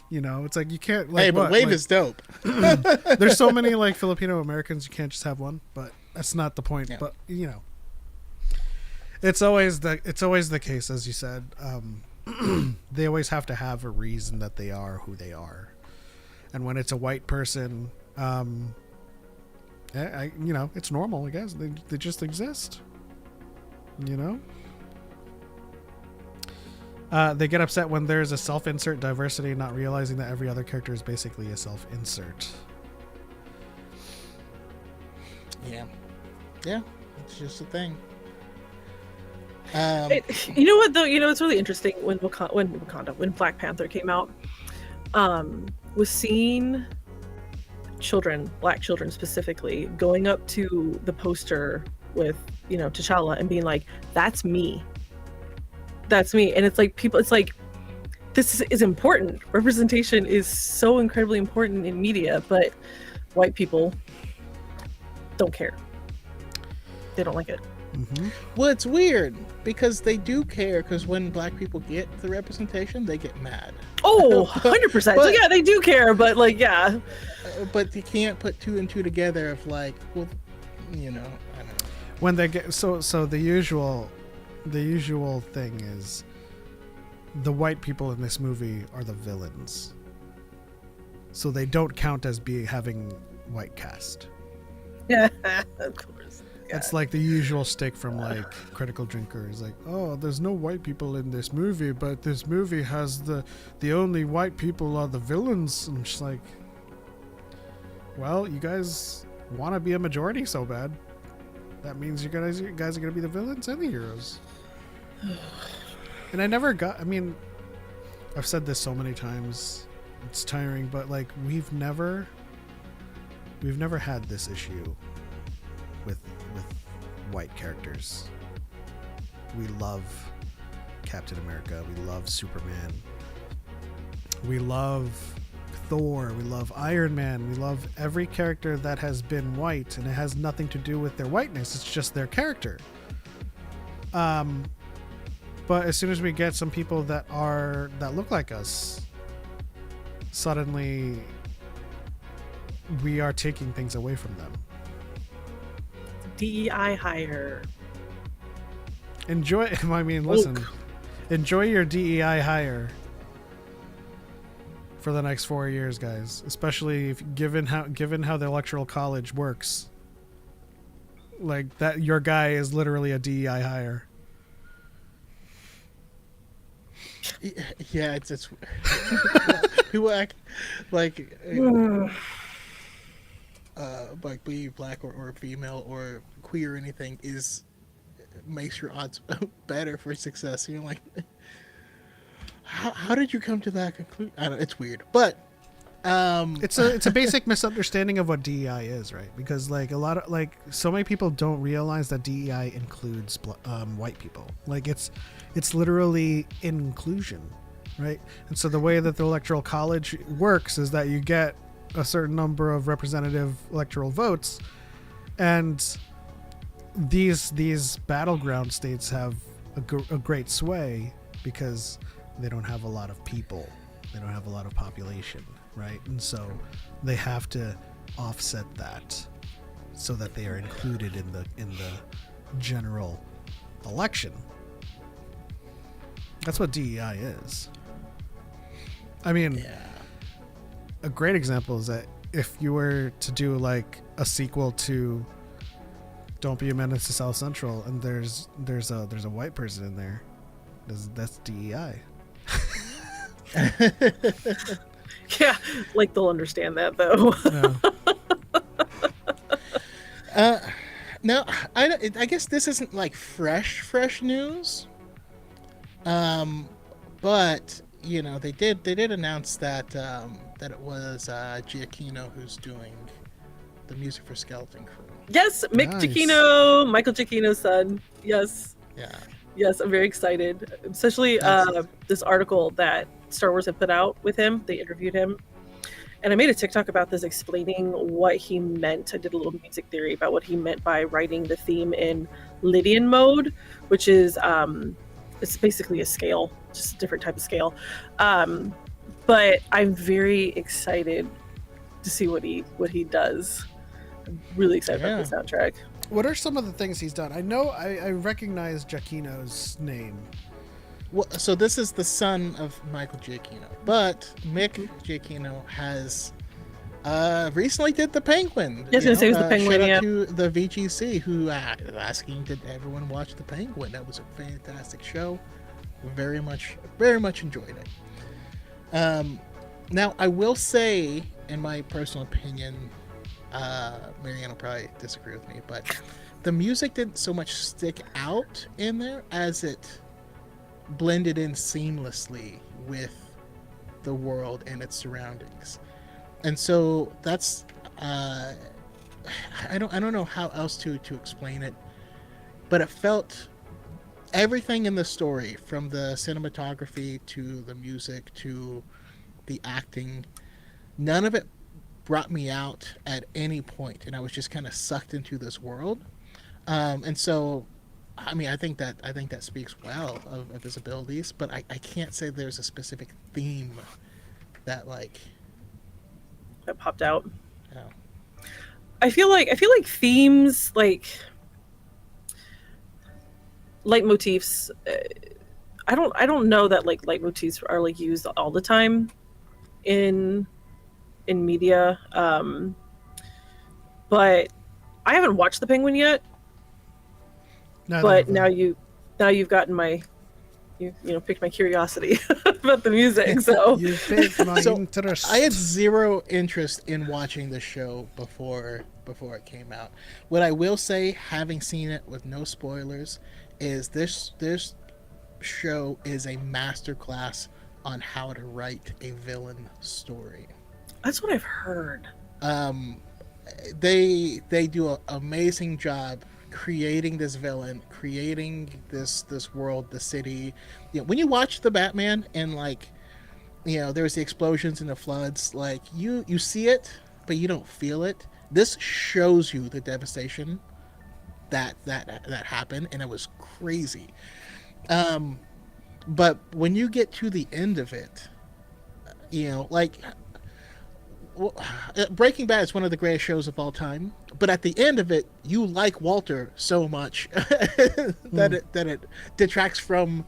You know, it's like you can't. Like, hey, but Wave is dope. There's so many like Filipino Americans, you can't just have one. But that's not the point. Yeah. But you know, it's always the case, as you said. They always have to have a reason that they are who they are, and when it's a white person, you know, it's normal. I guess they just exist. You know. They get upset when there's a self-insert diversity, not realizing that every other character is basically a self-insert. Yeah, it's just a thing. You know what though? You know it's really interesting when Black Panther came out, was seeing black children specifically, going up to the poster with, you know, T'Challa and being like, "That's me. That's me." And it's like it's like this is important. Representation is so incredibly important in media, but white people don't care. They don't like it. Mm-hmm. Well, it's weird because they do care, because when black people get the representation, they get mad. Oh, 100%. So yeah, they do care, but like, yeah. But you can't put two and two together of like, well, you know, I don't know. When they get so the usual thing is the white people in this movie are the villains, so they don't count as having white cast. Yeah, of course. It's like the usual stick from like Critical Drinkers, like, oh, there's no white people in this movie, but this movie has the only white people are the villains. And I'm just like, well, you guys want to be a majority so bad, that means you guys are gonna be the villains and the heroes. And I mean, I've said this so many times, it's tiring, but like we've never had this issue with white characters. We love Captain America, we love Superman, we love Thor, we love Iron Man, we love every character that has been white, and it has nothing to do with their whiteness, it's just their character. But But as soon as we get some people that look like us, suddenly we are taking things away from them. DEI hire. Enjoy. I mean, listen. Woke. Enjoy your DEI hire for the next 4 years, guys. Especially given how the electoral college works. Like that, your guy is literally a DEI hire. Yeah, it's people act like be black or female or queer or anything makes your odds better for success. You're like, how did you come to that conclusion? I don't know, it's weird, but it's a basic misunderstanding of what DEI is, right? Because like so many people don't realize that DEI includes white people. Like it's literally inclusion, right? And so the way that the electoral college works is that you get a certain number of representative electoral votes, and these battleground states have a great sway because they don't have a lot of people, they don't have a lot of population, right? And so they have to offset that so that they are included in the general election. That's what DEI is. I mean, yeah. A great example is that if you were to do like a sequel to Don't Be a Menace to South Central, and there's a white person in there, that's DEI. Yeah, like they'll understand that though. No, I guess this isn't like fresh news. But you know they did announce that it was Giacchino who's doing the music for Skeleton Crew. Yes, Mick Nice. Giacchino, Michael Giacchino's son. Yes. Yeah. Yes, I'm very excited. Especially this article that Star Wars had put out with him. They interviewed him. And I made a TikTok about this explaining what he meant. I did a little music theory about what he meant by writing the theme in Lydian mode, which is it's basically a scale, just a different type of scale. But I'm very excited to see what he does. I'm really excited about the soundtrack. What are some of the things he's done? I know I recognize Giacchino's name. Well, so this is the son of Michael Giacchino, but Mick Giacchino has recently did the Penguin. Yes, I was gonna say it was the Penguin. Shout Yeah. out to the VGC who asking did everyone watch the Penguin. That was a fantastic show. Very much enjoyed it. Now I will say, in my personal opinion, Marianne will probably disagree with me, but the music didn't so much stick out in there as it blended in seamlessly with the world and its surroundings. And so that's I don't know how else to explain it, but it felt everything in the story, from the cinematography to the music to the acting, none of it brought me out at any point, and I was just kind of sucked into this world. And so I mean, I think that speaks well of his abilities, but I can't say there's a specific theme that That popped out. you know. I feel like themes, like leitmotifs. I don't know that like leitmotifs are like used all the time in media. But I haven't watched The Penguin yet. But now you've gotten my piqued my curiosity about the music. So You piqued my So, interest. I had zero interest in watching the show before it came out. What I will say, having seen it with no spoilers, is this show is a masterclass on how to write a villain story. that's what I've heard. They do an amazing job creating this villain, creating this world, the city. When you watch the Batman and there's the explosions and the floods, like you see it but you don't feel it. This shows you the devastation that happened, and it was crazy. But when you get to the end of it, like Breaking Bad is one of the greatest shows of all time. But at the end of it, you like Walter so much that it detracts from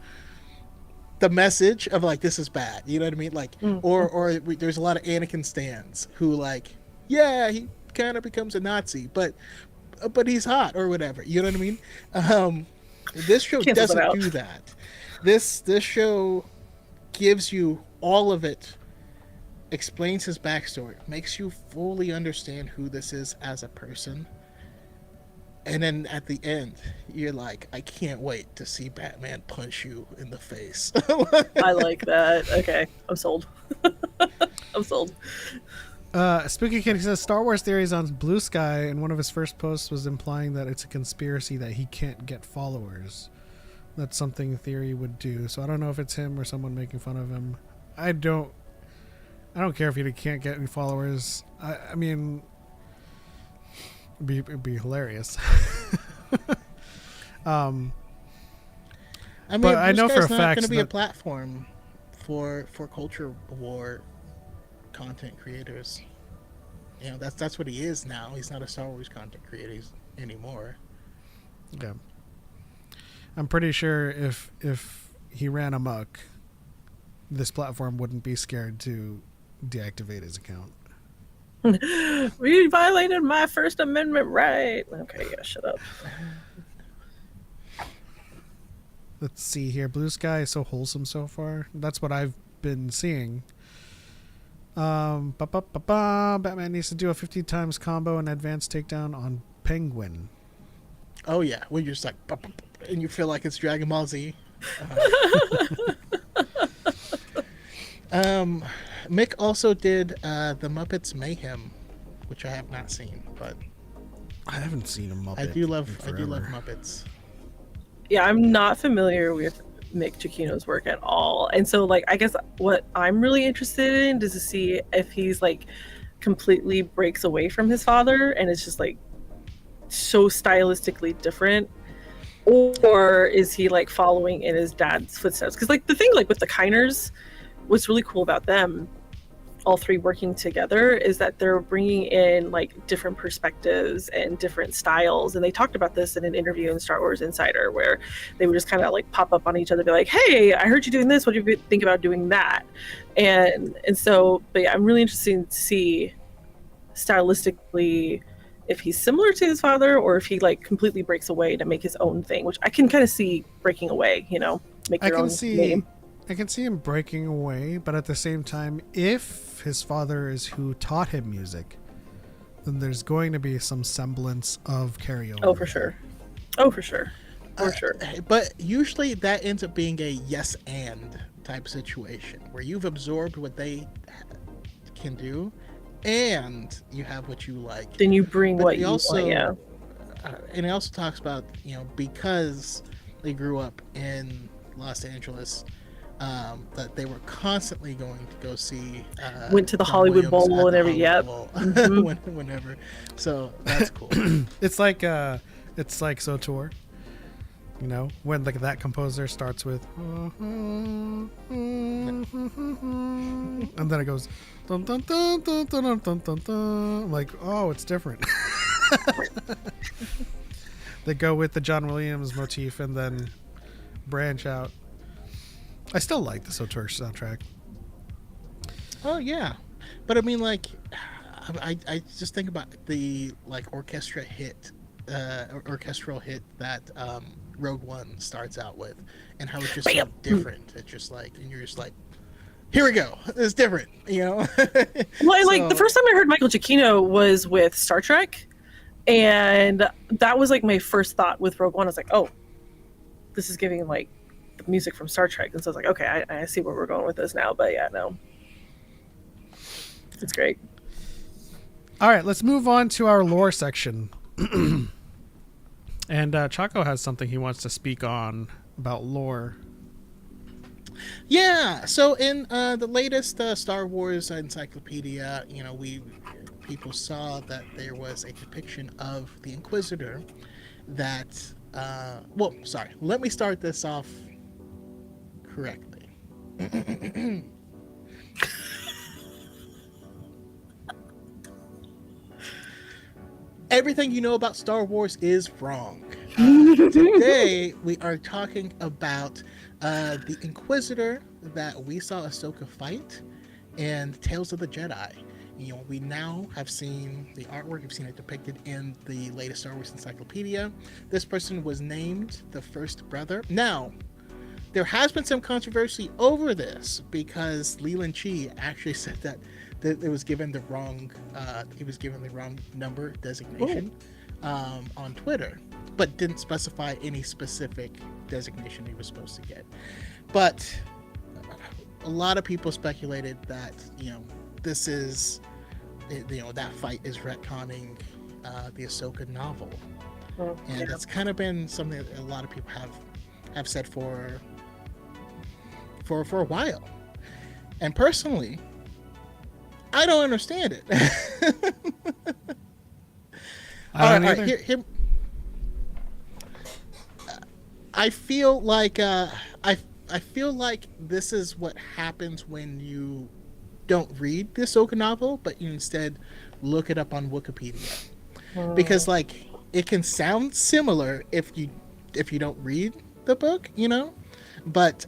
the message of like this is bad. You know what I mean? Like, or there's a lot of Anakin stans who like, yeah, he kind of becomes a Nazi, but he's hot or whatever. You know what I mean? This show Cancels it doesn't out. do that. This show gives you all of it, explains his backstory, makes you fully understand who this is as a person. And then at the end, you're like, I can't wait to see Batman punch you in the face. I like that. Okay, I'm sold. I'm sold. Spooky Kid says Star Wars theories on Blue Sky, and one of his first posts was implying that it's a conspiracy that he can't get followers. That's something Theory would do. So I don't know if it's him or someone making fun of him. I don't care if he can't get any followers. I mean, it'd be hilarious. I mean, but I know for a not fact going to be a that platform for culture war content creators. That's what he is now. He's not a Star Wars content creator anymore. yeah. I'm pretty sure if he ran amok, this platform wouldn't be scared to deactivate his account. We violated my First Amendment right. Okay, yeah, shut up. Let's see here. Blue Sky is so wholesome so far. That's what I've been seeing. Batman needs to do a 50 times combo and advanced takedown on Penguin. Oh yeah, when you're just like, and you feel like it's Dragon Ball Z. Mick also did the Muppets Mayhem, which I have not seen, but I haven't seen a Muppet. I do love forever. Muppets. Yeah, I'm not familiar with Mick Giacchino's work at all, and so like I guess what I'm really interested in is to see if he's like completely breaks away from his father and it's just like so stylistically different, or is he like following in his dad's footsteps? Because like the thing like with the Kiners, what's really cool about them all three working together is that they're bringing in like different perspectives and different styles, and they talked about this in an interview in Star Wars Insider where they would just kind of like pop up on each other, be like, hey, I heard you doing this, what do you think about doing that? And so but yeah, I'm really interested to see stylistically if he's similar to his father or if he like completely breaks away to make his own thing, which I can kind of see breaking away, make your own name. I can see him breaking away, but at the same time, if his father is who taught him music, then there's going to be some semblance of carryover. Oh, for sure. For sure. But usually that ends up being a yes and type situation where you've absorbed what they can do and you have what you like. Then you bring But what he you also, want, yeah. And he also talks about, because they grew up in Los Angeles, that they were constantly going to go see. Went to the John Hollywood Williams Bowl at and the every, Hollywood yep. Bowl, whenever. So that's cool. It's like Sotour. When like that composer starts with and then it goes dun, dun, dun, dun, dun, dun, dun, dun, dun. I'm like, oh, it's different. They go with the John Williams motif and then branch out. I still like the Sotour soundtrack. Oh yeah, but I mean, like, I just think about the like orchestral hit that Rogue One starts out with, and how it's just so different. It's just like, and you're just like, here we go, it's different, Well, like the first time I heard Michael Giacchino was with Star Trek, and that was like my first thought with Rogue One. I was like, oh, this is giving like the music from Star Trek, and so I was like, okay, I see where we're going with this now. But yeah, no, it's great. All right, let's move on to our lore section. And Choco has something he wants to speak on about lore. Yeah, so in the latest Star Wars encyclopedia, people saw that there was a depiction of the Inquisitor that let me start this off correctly. Everything you know about Star Wars is wrong. Today, we are talking about the Inquisitor that we saw Ahsoka fight in Tales of the Jedi. You know, we now have seen the artwork, we've seen it depicted in the latest Star Wars Encyclopedia. This person was named the First Brother. Now, there has been some controversy over this because Leland Chi actually said that it was given the wrong number designation on Twitter, but didn't specify any specific designation he was supposed to get. But a lot of people speculated that, you know, this is, you know, that fight is retconning the Ahsoka novel, and that's kind of been something that a lot of people have said for a while. And personally, I don't understand it. I don't either. I feel like I feel like this is what happens when you don't read the Ahsoka novel, but you instead look it up on Wikipedia, because like it can sound similar if you don't read the book, you know, but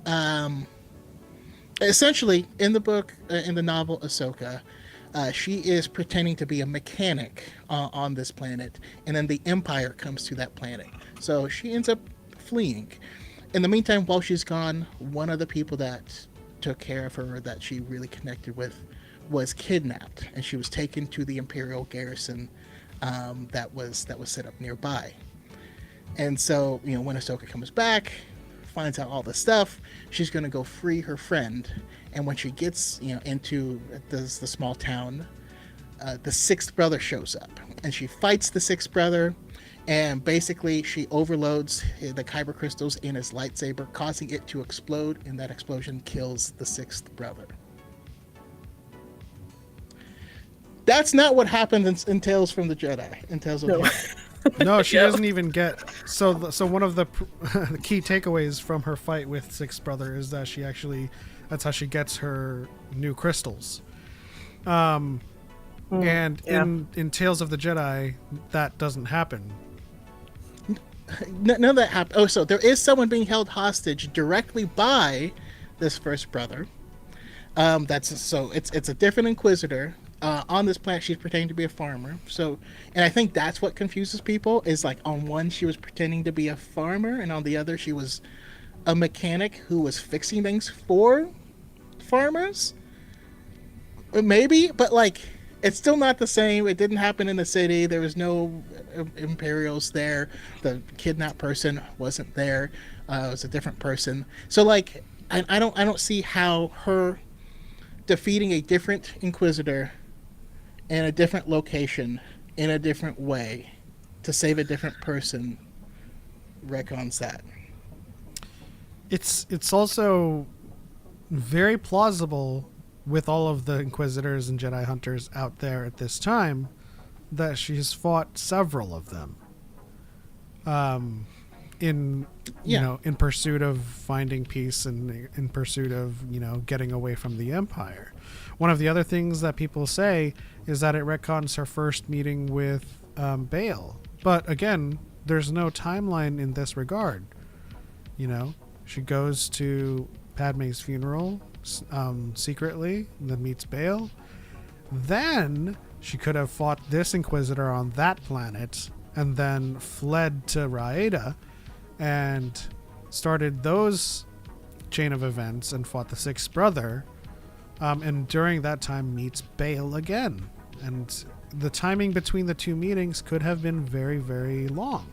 essentially in the book, in the novel Ahsoka, she is pretending to be a mechanic on this planet, and then the Empire comes to that planet, so she ends up fleeing. In the meantime, while she's gone, one of the people that took care of her, that she really connected with, was kidnapped, and she was taken to the Imperial garrison that was set up nearby. And so, you know, when Ahsoka comes back, finds out all this stuff, she's going to go free her friend. And when she gets, you know, into the small town, the sixth brother shows up, and she fights the sixth brother, and basically she overloads the kyber crystals in his lightsaber, causing it to explode, and that explosion kills the sixth brother. That's not what happened in Tales from the Jedi. In Tales of the Jedi. No, she doesn't even get. So one of the key takeaways from her fight with Sixth Brother is that that's how she gets her new crystals. And in Tales of the Jedi, that doesn't happen. None of that happened. Oh, so there is someone being held hostage directly by this first brother. It's a different Inquisitor. On this planet, she's pretending to be a farmer. So, and I think that's what confuses people, is like on one she was pretending to be a farmer, and on the other she was a mechanic who was fixing things for farmers. Maybe, but like it's still not the same. It didn't happen in the city. There was no Imperials there. The kidnapped person wasn't there. It was a different person. So like, I don't see how her defeating a different Inquisitor in a different location in a different way to save a different person retcons that. It's also very plausible with all of the Inquisitors and Jedi Hunters out there at this time that she's fought several of them. In pursuit of finding peace and in pursuit of, you know, getting away from the Empire. One of the other things that people say is that it retcons her first meeting with Bail. But again, there's no timeline in this regard. You know, she goes to Padme's funeral secretly, and then meets Bail. Then she could have fought this Inquisitor on that planet and then fled to Raeda and started those chain of events and fought the sixth brother, and during that time meets Bail again, and the timing between the two meetings could have been very, very long,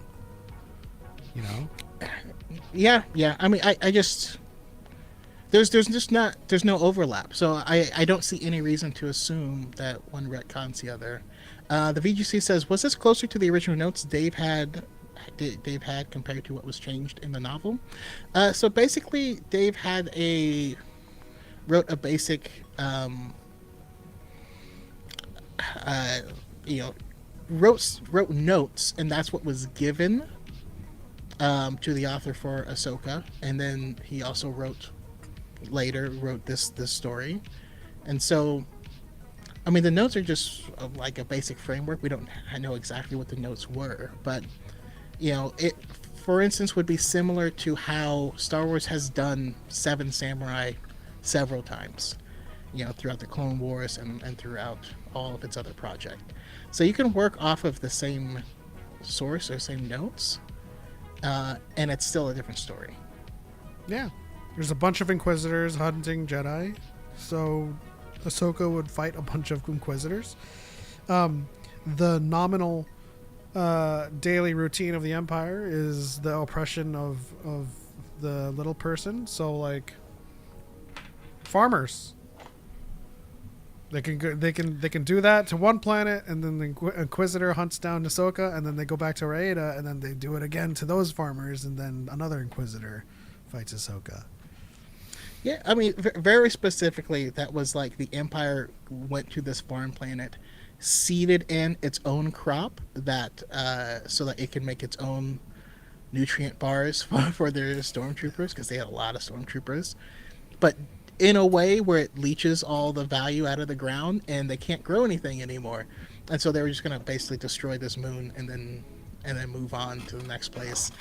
you know. Yeah, I mean, I just there's no overlap, so I don't see any reason to assume that one retcons the other. The VGC says, was this closer to the original notes Dave had compared to what was changed in the novel? So basically, Dave wrote a basic, wrote notes, and that's what was given to the author for Ahsoka. And then he also wrote later wrote this story, and so I mean the notes are just like a basic framework. I know exactly what the notes were, but it, for instance, would be similar to how Star Wars has done Seven Samurai several times, throughout the Clone Wars and throughout all of its other projects. So you can work off of the same source or same notes, and it's still a different story. Yeah. There's a bunch of Inquisitors hunting Jedi, so Ahsoka would fight a bunch of Inquisitors. The nominal daily routine of the Empire is the oppression of the little person. So, like, farmers, they can do that to one planet, and then the Inquisitor hunts down Ahsoka, and then they go back to Raeda, and then they do it again to those farmers, and then another Inquisitor fights Ahsoka. Yeah, I mean, very specifically, that was like the Empire went to this foreign planet, seeded in its own crop that so that it can make its own nutrient bars for their stormtroopers, because they had a lot of stormtroopers, but in a way where it leaches all the value out of the ground and they can't grow anything anymore, and so they were just going to basically destroy this moon and then move on to the next place.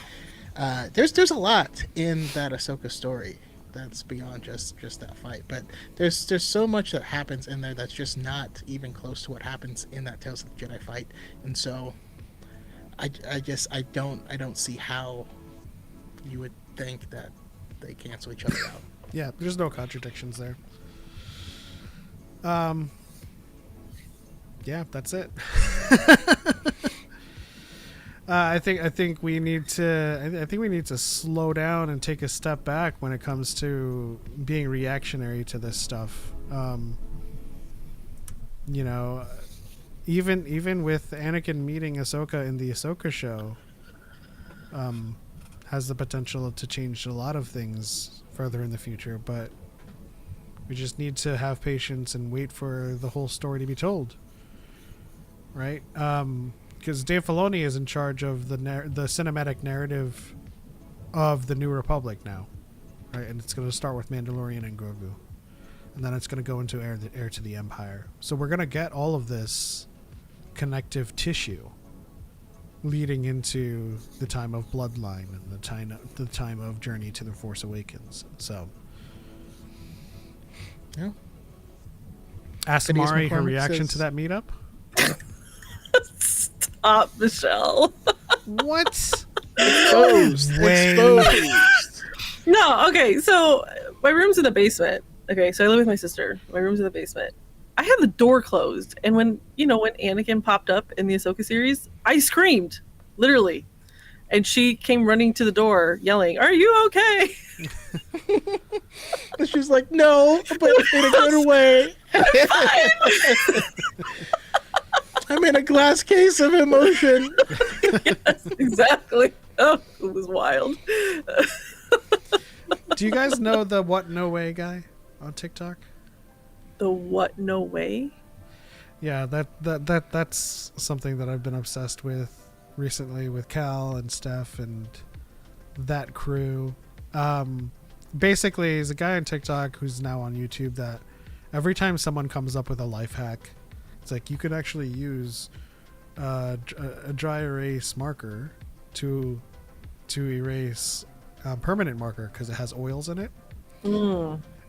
There's a lot in that Ahsoka story that's beyond just that fight, but there's so much that happens in there that's just not even close to what happens in that Tales of the Jedi fight, and so I don't see how you would think that they cancel each other out. Yeah, there's no contradictions there. Yeah, that's it. I think we need to slow down and take a step back when it comes to being reactionary to this stuff. Even with Anakin meeting Ahsoka in the Ahsoka show, has the potential to change a lot of things further in the future, but we just need to have patience and wait for the whole story to be told, right? Because Dave Filoni is in charge of the cinematic narrative of the New Republic now, right? And it's going to start with Mandalorian and Grogu, and then it's going to go into Heir to the Empire. So we're going to get all of this connective tissue leading into the time of Bloodline and the time of Journey to the Force Awakens. So, yeah. Ask Mari her reaction to that meetup. Stop, Michelle. What? Exposed. No, okay, so my room's in the basement. Okay, so I live with my sister. My room's in the basement. I had the door closed, and when Anakin popped up in the Ahsoka series, I screamed, literally. And she came running to the door, yelling, "Are you okay?" And she's like, "No, but in a good way. I'm in a glass case of emotion." Yes, exactly. Oh, it was wild. Do you guys know the What No Way guy on TikTok? The what? No way. Yeah, that's something that I've been obsessed with recently with Cal and Steph and that crew. Basically, he's a guy on TikTok who's now on YouTube that every time someone comes up with a life hack, it's like you could actually use a dry erase marker to erase permanent marker because it has oils in it.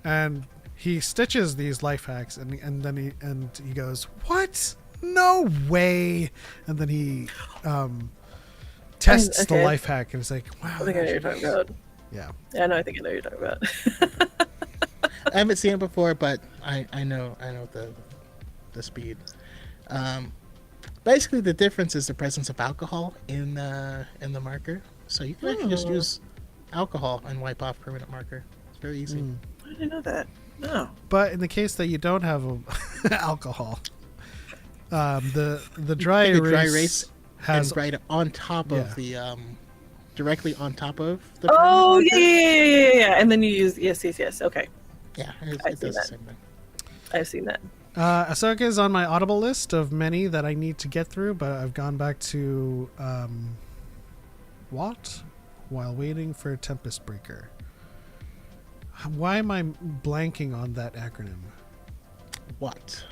And he stitches these life hacks and then he goes, "What? No way!" And then he tests the life hack and it's like, "Wow." I think I know what you're talking about. Yeah. Yeah, no, I think I know what you're talking about. I haven't seen it before, but I know the speed. Basically, the difference is the presence of alcohol in the marker, so you can actually just use alcohol and wipe off permanent marker. It's very easy. I didn't know that. No. But in the case that you don't have alcohol, the dry erase has and write it on top of the directly on top of the. Oh yeah. And then you use yes. Okay. Yeah, it does the same thing. I've seen that. Ahsoka is on my Audible list of many that I need to get through, but I've gone back to What while waiting for Tempest Breaker. Why am I blanking on that acronym? What?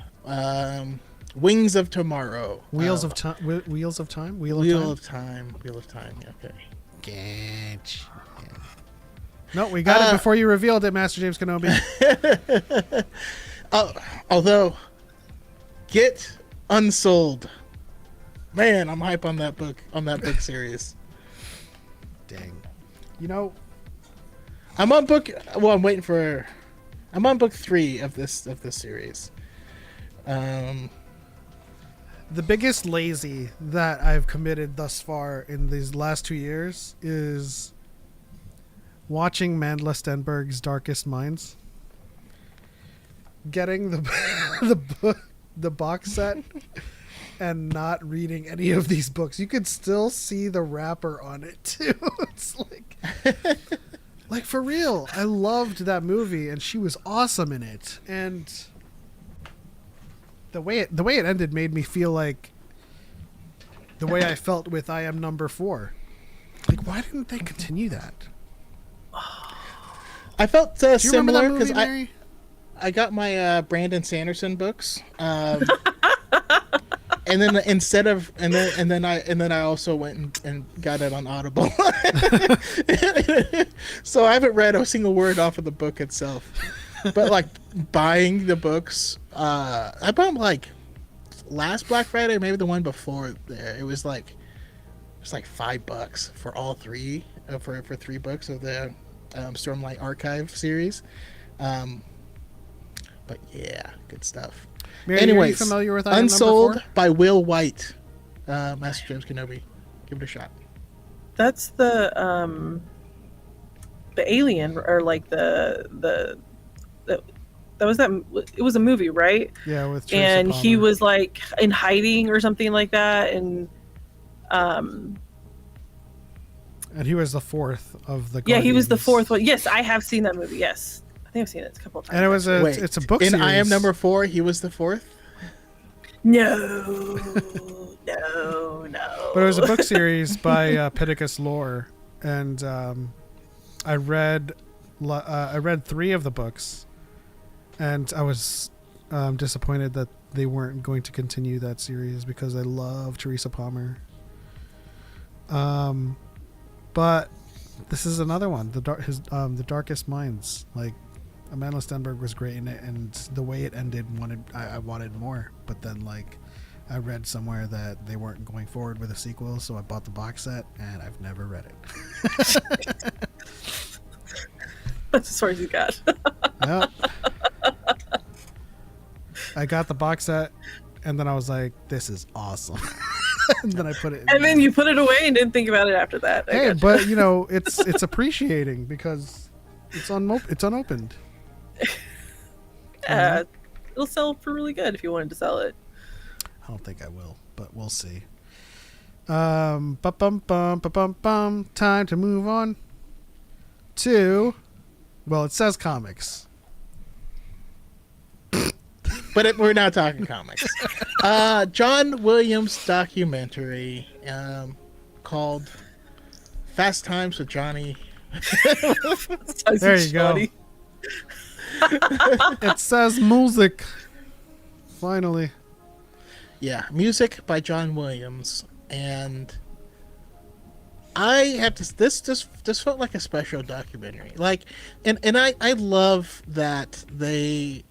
Wings of Tomorrow. Wheels of Time. Wheels of Time. Wheel of Time. Wheel of Time. Okay. Gotcha. Yeah. No, we got it before you revealed it, Master James Kenobi. Although, get Unsold. Man, I'm hype on that book. On that book series. Dang. You know, I'm on book. Well, I'm waiting for. I'm on book 3 of this series. the biggest lazy that I've committed thus far in these last 2 years is watching Mandela Stenberg's Darkest Minds. Getting the box set and not reading any of these books. You could still see the wrapper on it too. It's like for real. I loved that movie and she was awesome in it. And the way it ended made me feel like the way I felt with I Am Number 4. Like, why didn't they continue that? I felt Do you remember similar that movie, because Mary? I got my Brandon Sanderson books, and then I also went and got it on Audible. So I haven't read a single word off of the book itself, but like buying the books, I bought them like last Black Friday, maybe the one before there. It was like $5 for all three for 3 books of the Stormlight Archive series. But yeah, good stuff. Mary, Anyways, are you familiar with I Am Unsold Number 4? by Will White. Master James Kenobi. Give it a shot. That's the alien, or like the that was that. It was a movie, right? Yeah, with Teresa And he Palmer. was like in hiding or something like that, and And he was the 4th of the yeah, he was the Guardians. 4th one. Yes, I have seen that movie. Yes, I think I've seen it a couple of times. And it was Wait, it's a book in series. I Am Number 4, he was the 4th? No, no. But it was a book series by Pittacus Lore, and I read 3 of the books, and I was disappointed that they weren't going to continue that series because I love Teresa Palmer. But this is another one, the Darkest Minds. Like, Amanda Stenberg was great in it, and the way it ended, I wanted more. But then, like, I read somewhere that they weren't going forward with a sequel, so I bought the box set, and I've never read it. That's as far as you got. Yep. I got the box set, and then I was like, "This is awesome." And then I put it. And then you put it away and didn't think about it after that. I Hey, gotcha. but you know, it's appreciating because it's unopened. It'll sell for really good if you wanted to sell it. I don't think I will, but we'll see. Bum bum bum bum bum bum. Time to move on to, well, it says comics. But we're not talking comics. John Williams documentary called Fast Times with Johnny. There you go. Funny. It says music. Finally. Yeah, music by John Williams, and I have to. This just felt like a special documentary. Like, and I love that they.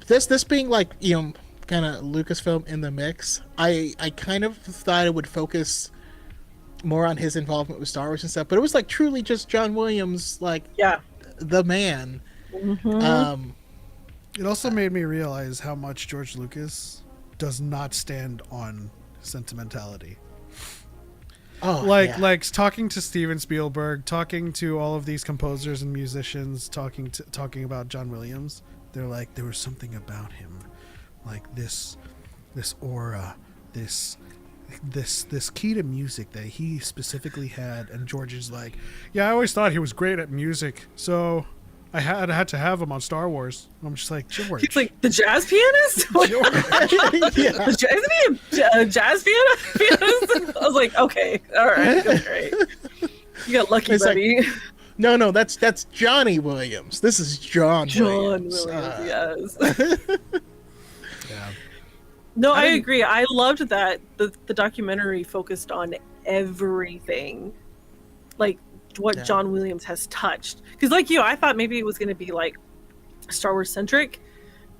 This being like, you know, kind of Lucasfilm in the mix. I kind of thought it would focus more on his involvement with Star Wars and stuff, but it was like truly just John Williams, like, Yeah. the man. Mm-hmm. It also made me realize how much George Lucas does not stand on sentimentality. Oh, Like yeah. talking to Steven Spielberg, talking to all of these composers and musicians, talking about John Williams. They're like, there was something about him, like this aura, this key to music that he specifically had. And George is like, yeah, I always thought he was great at music, so I had to have him on Star Wars. I'm just like, George. He's like, the jazz pianist? Yeah. Isn't he a jazz pianist? I was like, okay, all right, that's great. You got lucky, It's like, buddy. no, that's Johnny Williams. This is John John Williams. Williams, yes. Yeah. No, I didn't- agree. I loved that the documentary focused on everything, like what Yeah. John Williams has touched. Because, like you, I thought maybe it was going to be like Star Wars centric,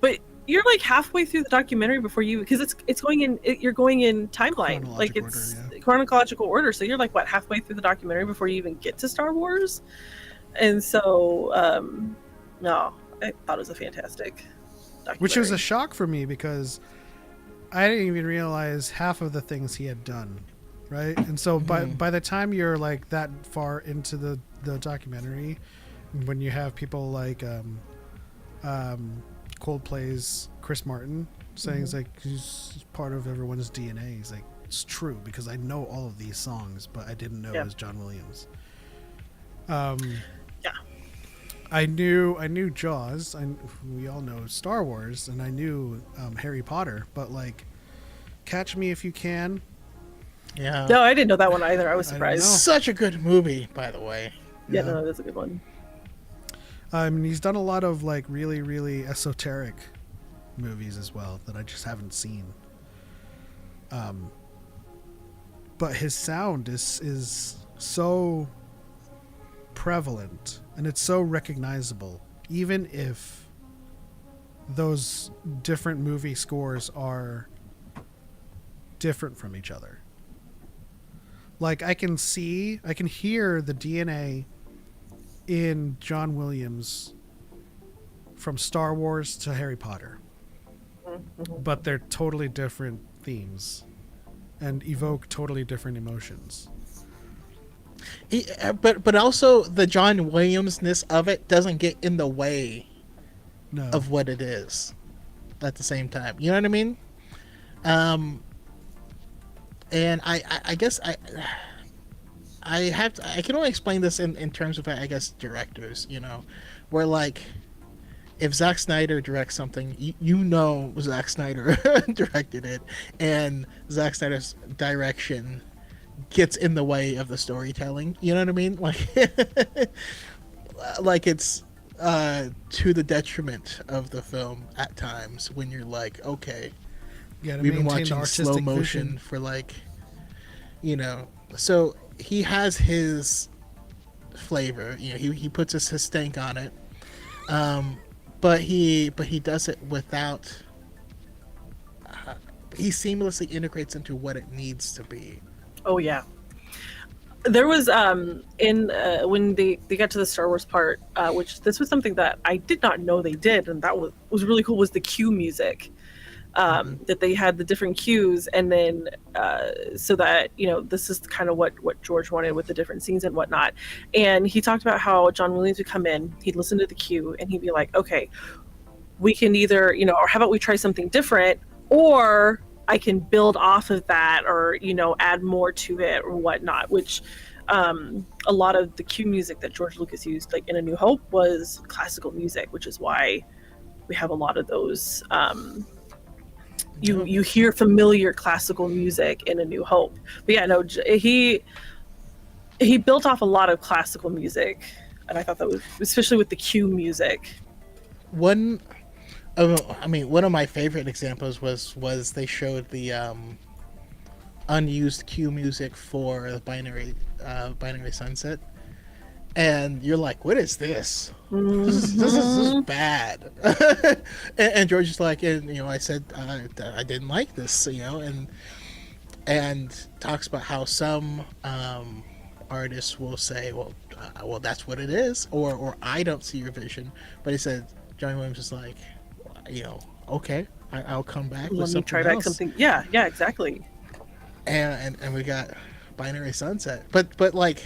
but you're like halfway through the documentary before you, because it's going in. You're going in timeline, like Chronological it's order, yeah. chronological order. So you're like what, halfway through the documentary before you even get to Star Wars, and so no, I thought it was a fantastic documentary. Which was a shock for me because I didn't even realize half of the things he had done, right? And so by the time you're like that far into the documentary, when you have people like Coldplay's Chris Martin saying it's like he's part of everyone's DNA. He's like, it's true because I know all of these songs, but I didn't know it was John Williams. Yeah. I knew Jaws. We all know Star Wars, and I knew Harry Potter. But like, Catch Me If You Can. Yeah. No, I didn't know that one either. I was I didn't surprised. know. Such a good movie, by the way. Yeah, Yeah. no, that's a good one. He's done a lot of like really, really esoteric movies as well that I just haven't seen. But his sound is so prevalent and it's so recognizable, even if those different movie scores are different from each other. Like I can hear the DNA in John Williams from Star Wars to Harry Potter, but they're totally different themes and evoke totally different emotions. But also the John Williamsness of it doesn't get in the way No, of what it is at the same time. You know what I mean? And I guess I can only explain this in terms of, I guess, directors, you know, where like if Zack Snyder directs something, you know Zack Snyder directed it, and Zack Snyder's direction gets in the way of the storytelling. You know what I mean? Like it's to the detriment of the film at times when you're like, okay, yeah, to we've been maintain watching artistic slow motion vision. for like, you know, so he has his flavor, you know, he puts his stank on it, but he does it without, he seamlessly integrates into what it needs to be. Oh yeah. There was in when they got to the Star Wars part, which this was something that I did not know they did, and that was really cool, was the cue music. That they had the different cues, and then so that, you know, this is kind of what George wanted with the different scenes and whatnot. And he talked about how John Williams would come in, he'd listen to the cue, and he'd be like, okay, we can either, you know, or how about we try something different, or I can build off of that, or, you know, add more to it or whatnot, which a lot of the cue music that George Lucas used, like in A New Hope, was classical music, which is why we have a lot of those you hear familiar classical music in A New Hope. But yeah, no, he built off a lot of classical music, and I thought that was, especially with the cue music. One of my favorite examples was they showed the unused cue music for the binary sunset, and you're like, what is this? This is bad. and George is like, and you know, I said I didn't like this, you know, and talks about how some artists will say, well, that's what it is, or I don't see your vision. But he said John Williams is like, you know, okay, I'll come back with Let me something try back else. something. Yeah, exactly. And we got Binary Sunset, but like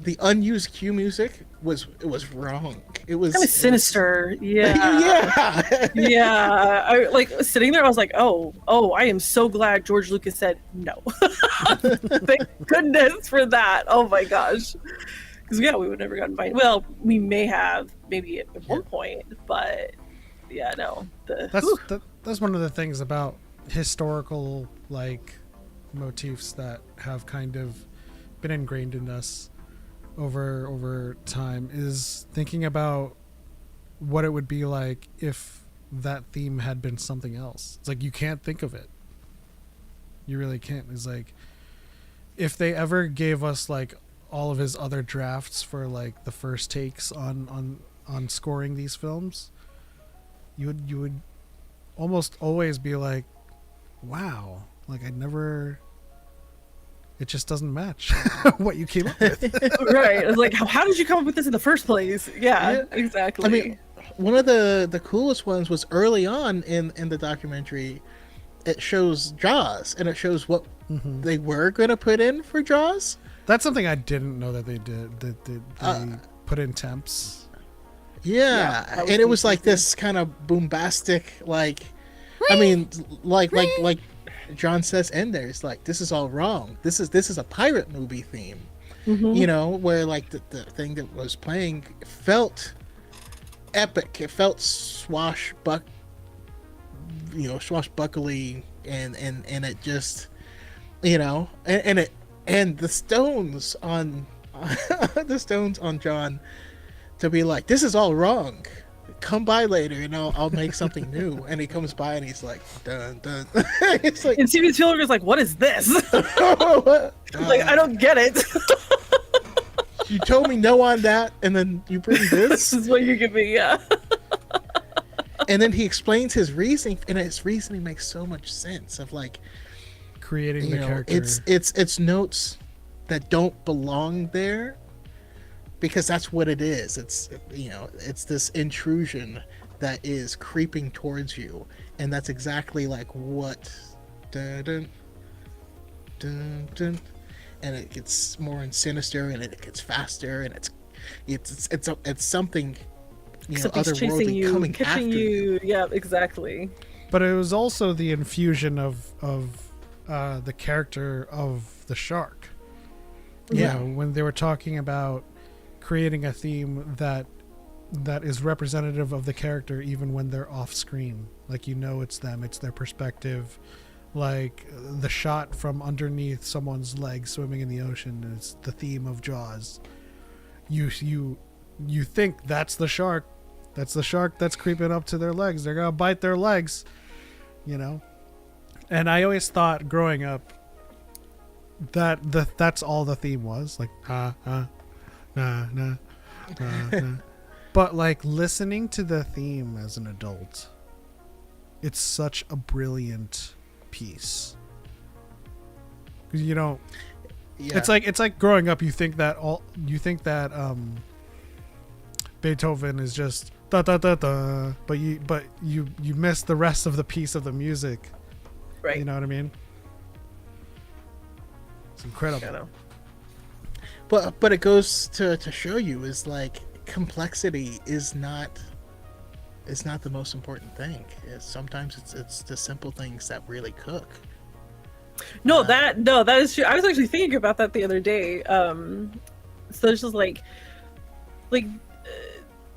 the unused cue music was wrong. It was Kind of sinister. Yeah. yeah. Yeah. I like sitting there, I was like, oh, I am so glad George Lucas said no. Thank goodness for that. Oh my gosh. Because yeah, we would never gotten invited. Well, we may have maybe at one point, but yeah, no. That's one of the things about historical like motifs that have kind of been ingrained in us. over time is thinking about what it would be like if that theme had been something else. It's like you can't think of it. You really can't. It's like if they ever gave us like all of his other drafts for like the first takes on scoring these films, you would almost always be like, wow, like it just doesn't match what you came up with. Right. It's like, how did you come up with this in the first place? Yeah. Exactly. I mean, one of the coolest ones was early on in the documentary. It shows Jaws, and it shows what they were going to put in for Jaws. That's something I didn't know that they did. That they put in temps. Yeah, was and it was like interesting. this kind of bombastic, like, I mean, like John says in there, it's like, this is all wrong. This is a pirate movie theme, you know, where like the thing that was playing felt epic. It felt swashbuckly, and it just, you know, and the stones on the stones on John to be like, this is all wrong. Come by later and I'll make something new. And he comes by and he's like, dun dun. It's like, and Steven Spielberg's like, what is this? what? Like, I don't get it. You told me no on that, and then you bring This this. is what you give me, yeah. And then he explains his reasoning, and his reasoning makes so much sense of like, Creating you the know, character. it's notes that don't belong there, because that's what it is. It's, you know, it's this intrusion that is creeping towards you, and that's exactly like what dun, dun, dun, dun, and it gets more and sinister, and it gets faster, and it's something, you know, Something's chasing otherworldly you, coming after catching you. you. Yeah, exactly. But it was also the infusion of the character of the shark. Yeah. You know, when they were talking about creating a theme that is representative of the character even when they're off screen. Like, you know, it's them, it's their perspective. Like the shot from underneath someone's leg swimming in the ocean is the theme of Jaws. You think that's the shark. That's the shark that's creeping up to their legs. They're gonna bite their legs, you know. And I always thought growing up that that's all the theme was, like nah. But like listening to the theme as an adult, it's such a brilliant piece. 'Cause you know, Yeah. it's like growing up. You think that Beethoven is just da da da da, but you miss the rest of the piece of the music. Right. You know what I mean? It's incredible. I know. But it goes to show you is like complexity is not the most important thing. Sometimes it's the simple things that really cook. No, that is true. I was actually thinking about that the other day. So there's just like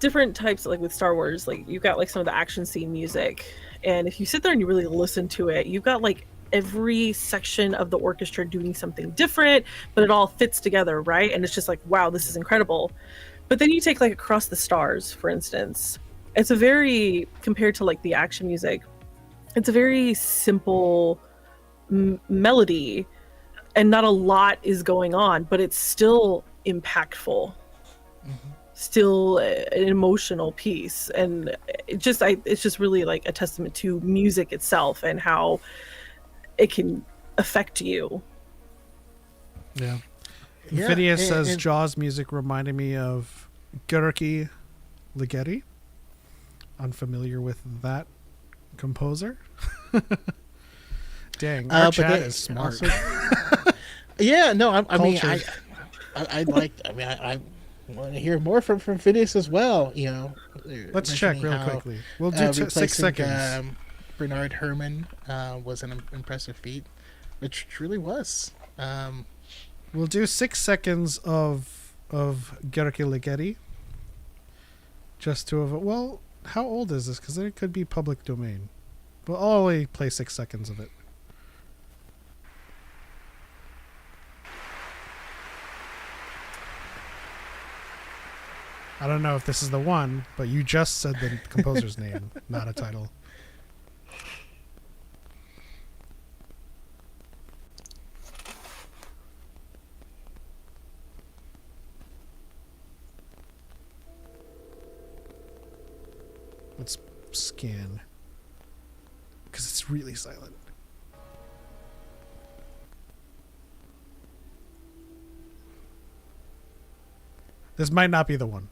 different types, like with Star Wars, like you've got like some of the action scene music, and if you sit there and you really listen to it, you've got like every section of the orchestra doing something different, but it all fits together, right? And it's just like, wow, this is incredible. But then you take like Across the Stars, for instance. It's a very, compared to like the action music, it's a very simple melody, and not a lot is going on, but it's still impactful. Still an emotional piece, and it's just really like a testament to music itself and how it can affect you. Yeah. Yeah, Phineas and- says and- Jaws music reminded me of György Ligeti. Unfamiliar with that composer. Dang, our But chat they is smart. also- yeah, no, I mean, Cultured. I want to hear more from Phineas as well. You know, Let's check mentioning real how, quickly. We'll do 6 replacing, seconds. Bernard Herrmann was an impressive feat, which truly was. We'll do 6 seconds of György Ligeti. Just to avoid. Well, how old is this? Because it could be public domain. But I'll only play 6 seconds of it. I don't know if this is the one, but you just said the composer's name, not a title. Let's scan. Because it's really silent. This might not be the one.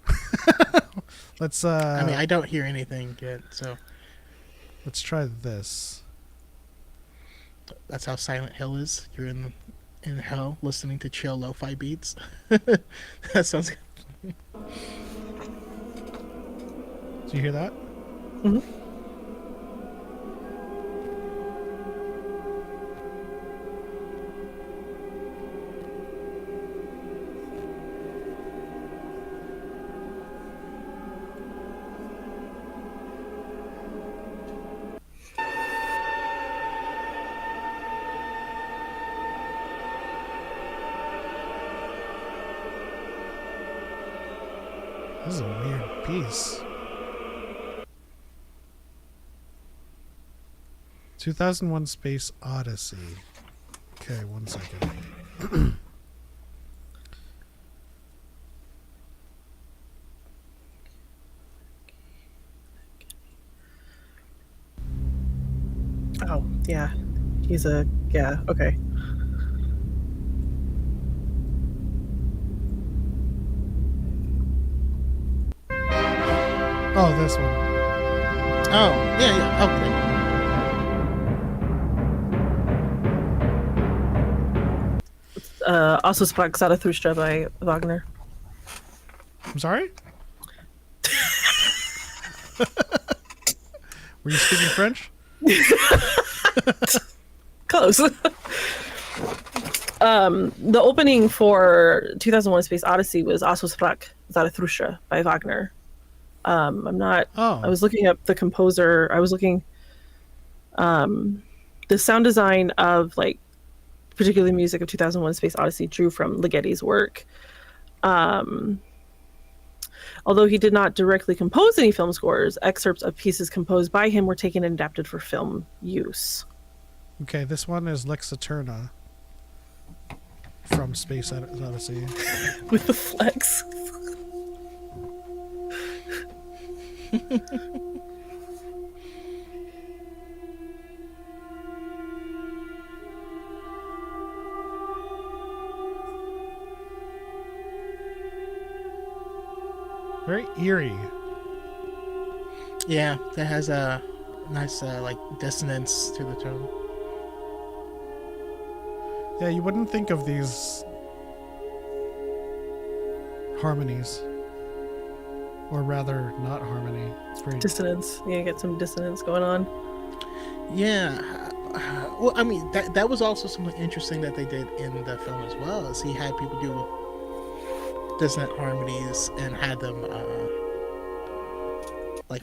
Let's I mean, I don't hear anything yet, so let's try this. that's how Silent Hill is. You're in hell listening to chill lo-fi beats. That sounds good. Do you hear that? Mhm. This is a weird piece. 2001 Space Odyssey. Okay, 1 second. Oh, yeah. He's okay. Oh, this one. Oh, yeah, okay. Also Sprach Zarathustra by Wagner. I'm sorry? Were you speaking French? Close. The opening for 2001: Space Odyssey was Also Sprach Zarathustra by Wagner. I'm not. Oh. I was looking up the composer. I was looking. The sound design of like, particularly music of 2001: Space Odyssey drew from Ligeti's work. Although he did not directly compose any film scores, excerpts of pieces composed by him were taken and adapted for film use. Okay, this one is Lex Eterna from Space Odyssey. With the flex. Very eerie. Yeah, that has a nice like dissonance to the tone. Yeah, you wouldn't think of these harmonies. Or rather, not harmony. It's very Dissonance. You get some dissonance going on. Yeah. Well, I mean, that was also something interesting that they did in the film as well. Is he had people do dissonant harmonies and had them like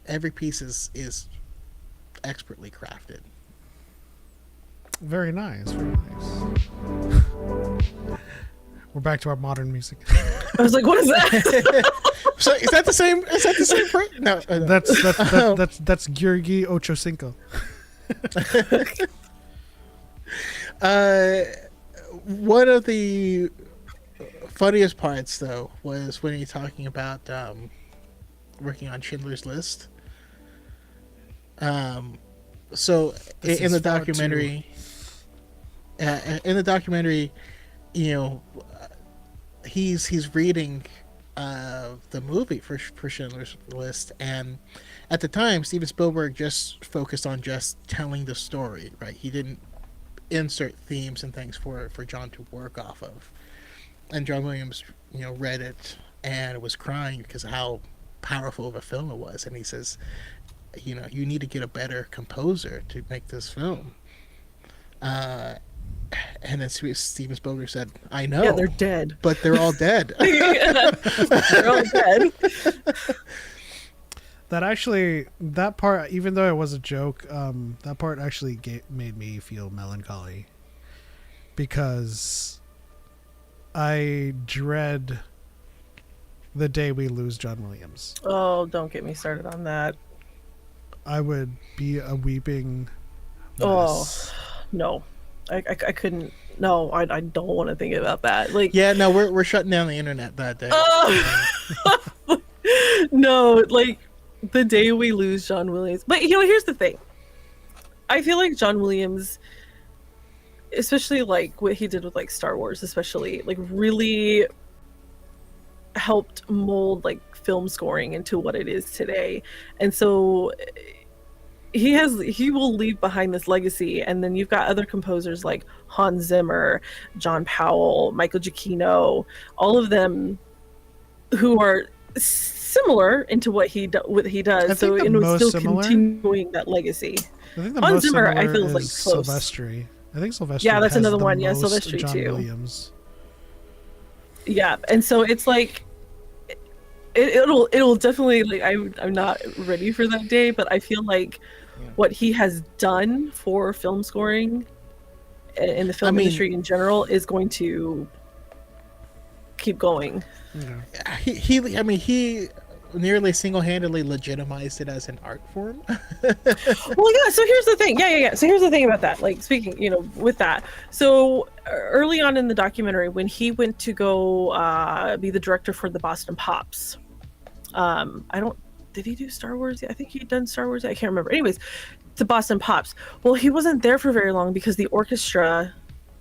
every piece is expertly crafted. very nice. Very nice. We're back to our modern music. I was like, what is that? So is that the same? Is that the same? No, no. That's Georgi Ochocinco. One of the funniest parts, though, was when you're talking about working on Schindler's List. So in the documentary, you know, he's reading the movie for Schindler's List, and at the time, Steven Spielberg just focused on just telling the story, right? He didn't insert themes and things for John to work off of. And John Williams, read it and was crying because of how powerful of a film it was. And he says, you need to get a better composer to make this film. And then Steven Spielberg said, I know. Yeah, they're dead. But they're all dead. They're all dead. That part, even though it was a joke, that part actually made me feel melancholy. Because I dread the day we lose John Williams. Oh, don't get me started on that. I would be a weeping Oh, mess. no. I couldn't. No, I don't want to think about that. Like, Yeah, no, we're shutting down the internet that day. no, like the day we lose John Williams. But here's the thing. I feel like John Williams, especially like what he did with like Star Wars, especially like really helped mold like film scoring into what it is today. And so he will leave behind this legacy, and then you've got other composers like Hans Zimmer, John Powell, Michael Giacchino, all of them who are similar into what he does. So the it was most still similar- continuing that legacy. I think the Hans most Zimmer, I similar feel, is, like, is close. Silvestri. I think Silvestri. Yeah, that's has another the one. Yeah, most Silvestri John too. Williams. Yeah, and so it's like it'll definitely, like, I'm not ready for that day, but I feel like what he has done for film scoring and the film industry in general is going to keep going. Yeah. He nearly single-handedly legitimized it as an art form. Well, yeah, so here's the thing. Yeah. So here's the thing about that. Like, speaking, with that. So early on in the documentary, when he went to go be the director for the Boston Pops, did he do Star Wars? I think he'd done Star Wars. I can't remember. Anyways, the Boston Pops. Well, he wasn't there for very long because the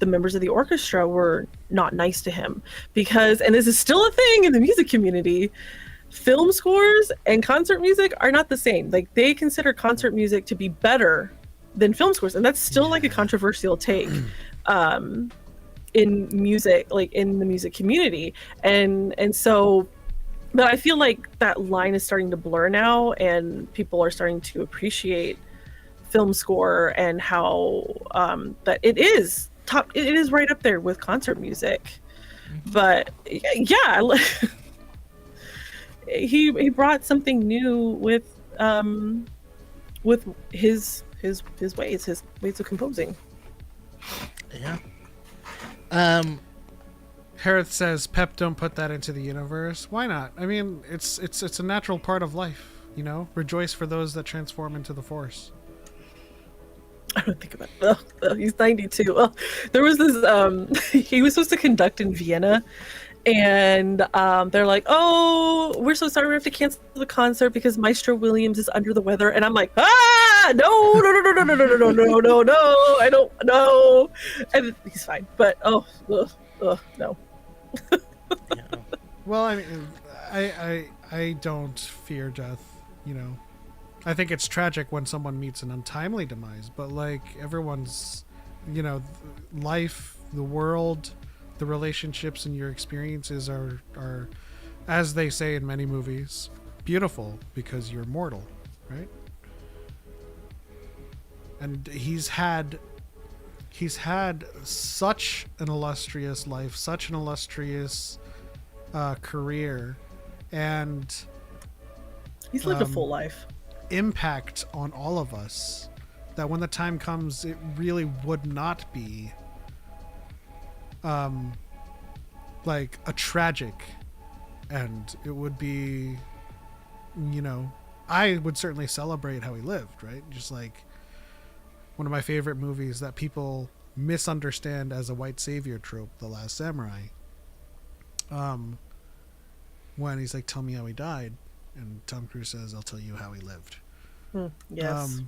members of the orchestra were not nice to him because, and this is still a thing in the music community, film scores and concert music are not the same. Like, they consider concert music to be better than film scores, and that's still like a controversial take in music, like in the music community. And so, but I feel like that line is starting to blur now, and people are starting to appreciate film score and how that it is right up there with concert music. But yeah, he brought something new with his ways of composing. Yeah. Harith says, "Pep, don't put that into the universe." Why not? I mean, it's a natural part of life. Rejoice for those that transform into the Force. I don't think about it. Oh, he's 92. Oh, there was this he was supposed to conduct in Vienna, and they're like, "Oh, we're so sorry, we have to cancel the concert because Maestro Williams is under the weather." And I'm like, no, I don't know. And he's fine, but no. Yeah. Well, I mean, I don't fear death. I think it's tragic when someone meets an untimely demise, but like everyone's, life, the world, the relationships and your experiences are, as they say in many movies, beautiful because you're mortal, right? And he's had such an illustrious life, such an illustrious career, and He's lived a full life. impact on all of us, that when the time comes, it really would not be like a tragic end. It would be, I would certainly celebrate how he lived, right? Just like one of my favorite movies that people misunderstand as a white savior trope, The Last Samurai, when he's like, "Tell me how he died," and Tom Cruise says, "I'll tell you how he lived." Yes.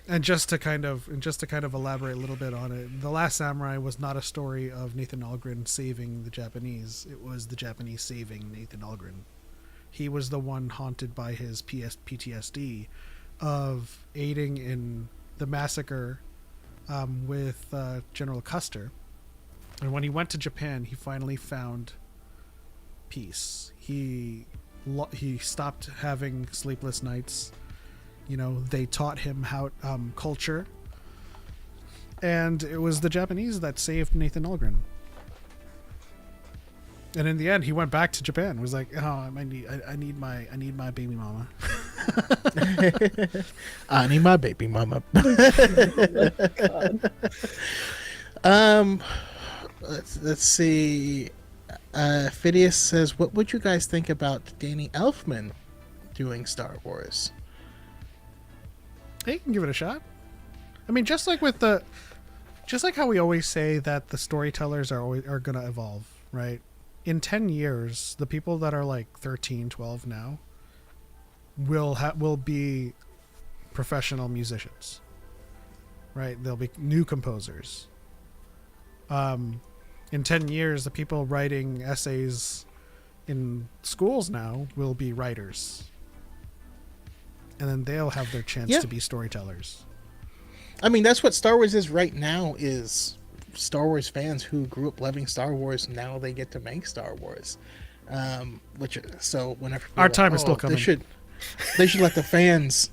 And just to kind of elaborate a little bit on it, The Last Samurai was not a story of Nathan Algren saving the Japanese. It was the Japanese saving Nathan Algren. He was the one haunted by his PTSD of aiding in the massacre with General Custer. And when he went to Japan, he finally found peace. He stopped having sleepless nights. They taught him how culture, and it was the Japanese that saved Nathan Algren. And in the end, he went back to Japan. Was like, "Oh, I need my baby mama." I need my baby mama. God. Let's see. Phineas says, "What would you guys think about Danny Elfman doing Star Wars?" Hey, you can give it a shot. I mean, just like how we always say that the storytellers are going to evolve, right? In 10 years, the people that are like 13, 12 now will be professional musicians, right? They'll be new composers. In 10 years, the people writing essays in schools now will be writers. And then they'll have their chance to be storytellers. I mean, that's what Star Wars is right now, is Star Wars fans who grew up loving Star Wars, now they get to make Star Wars. So whenever our time is still coming. They should let the fans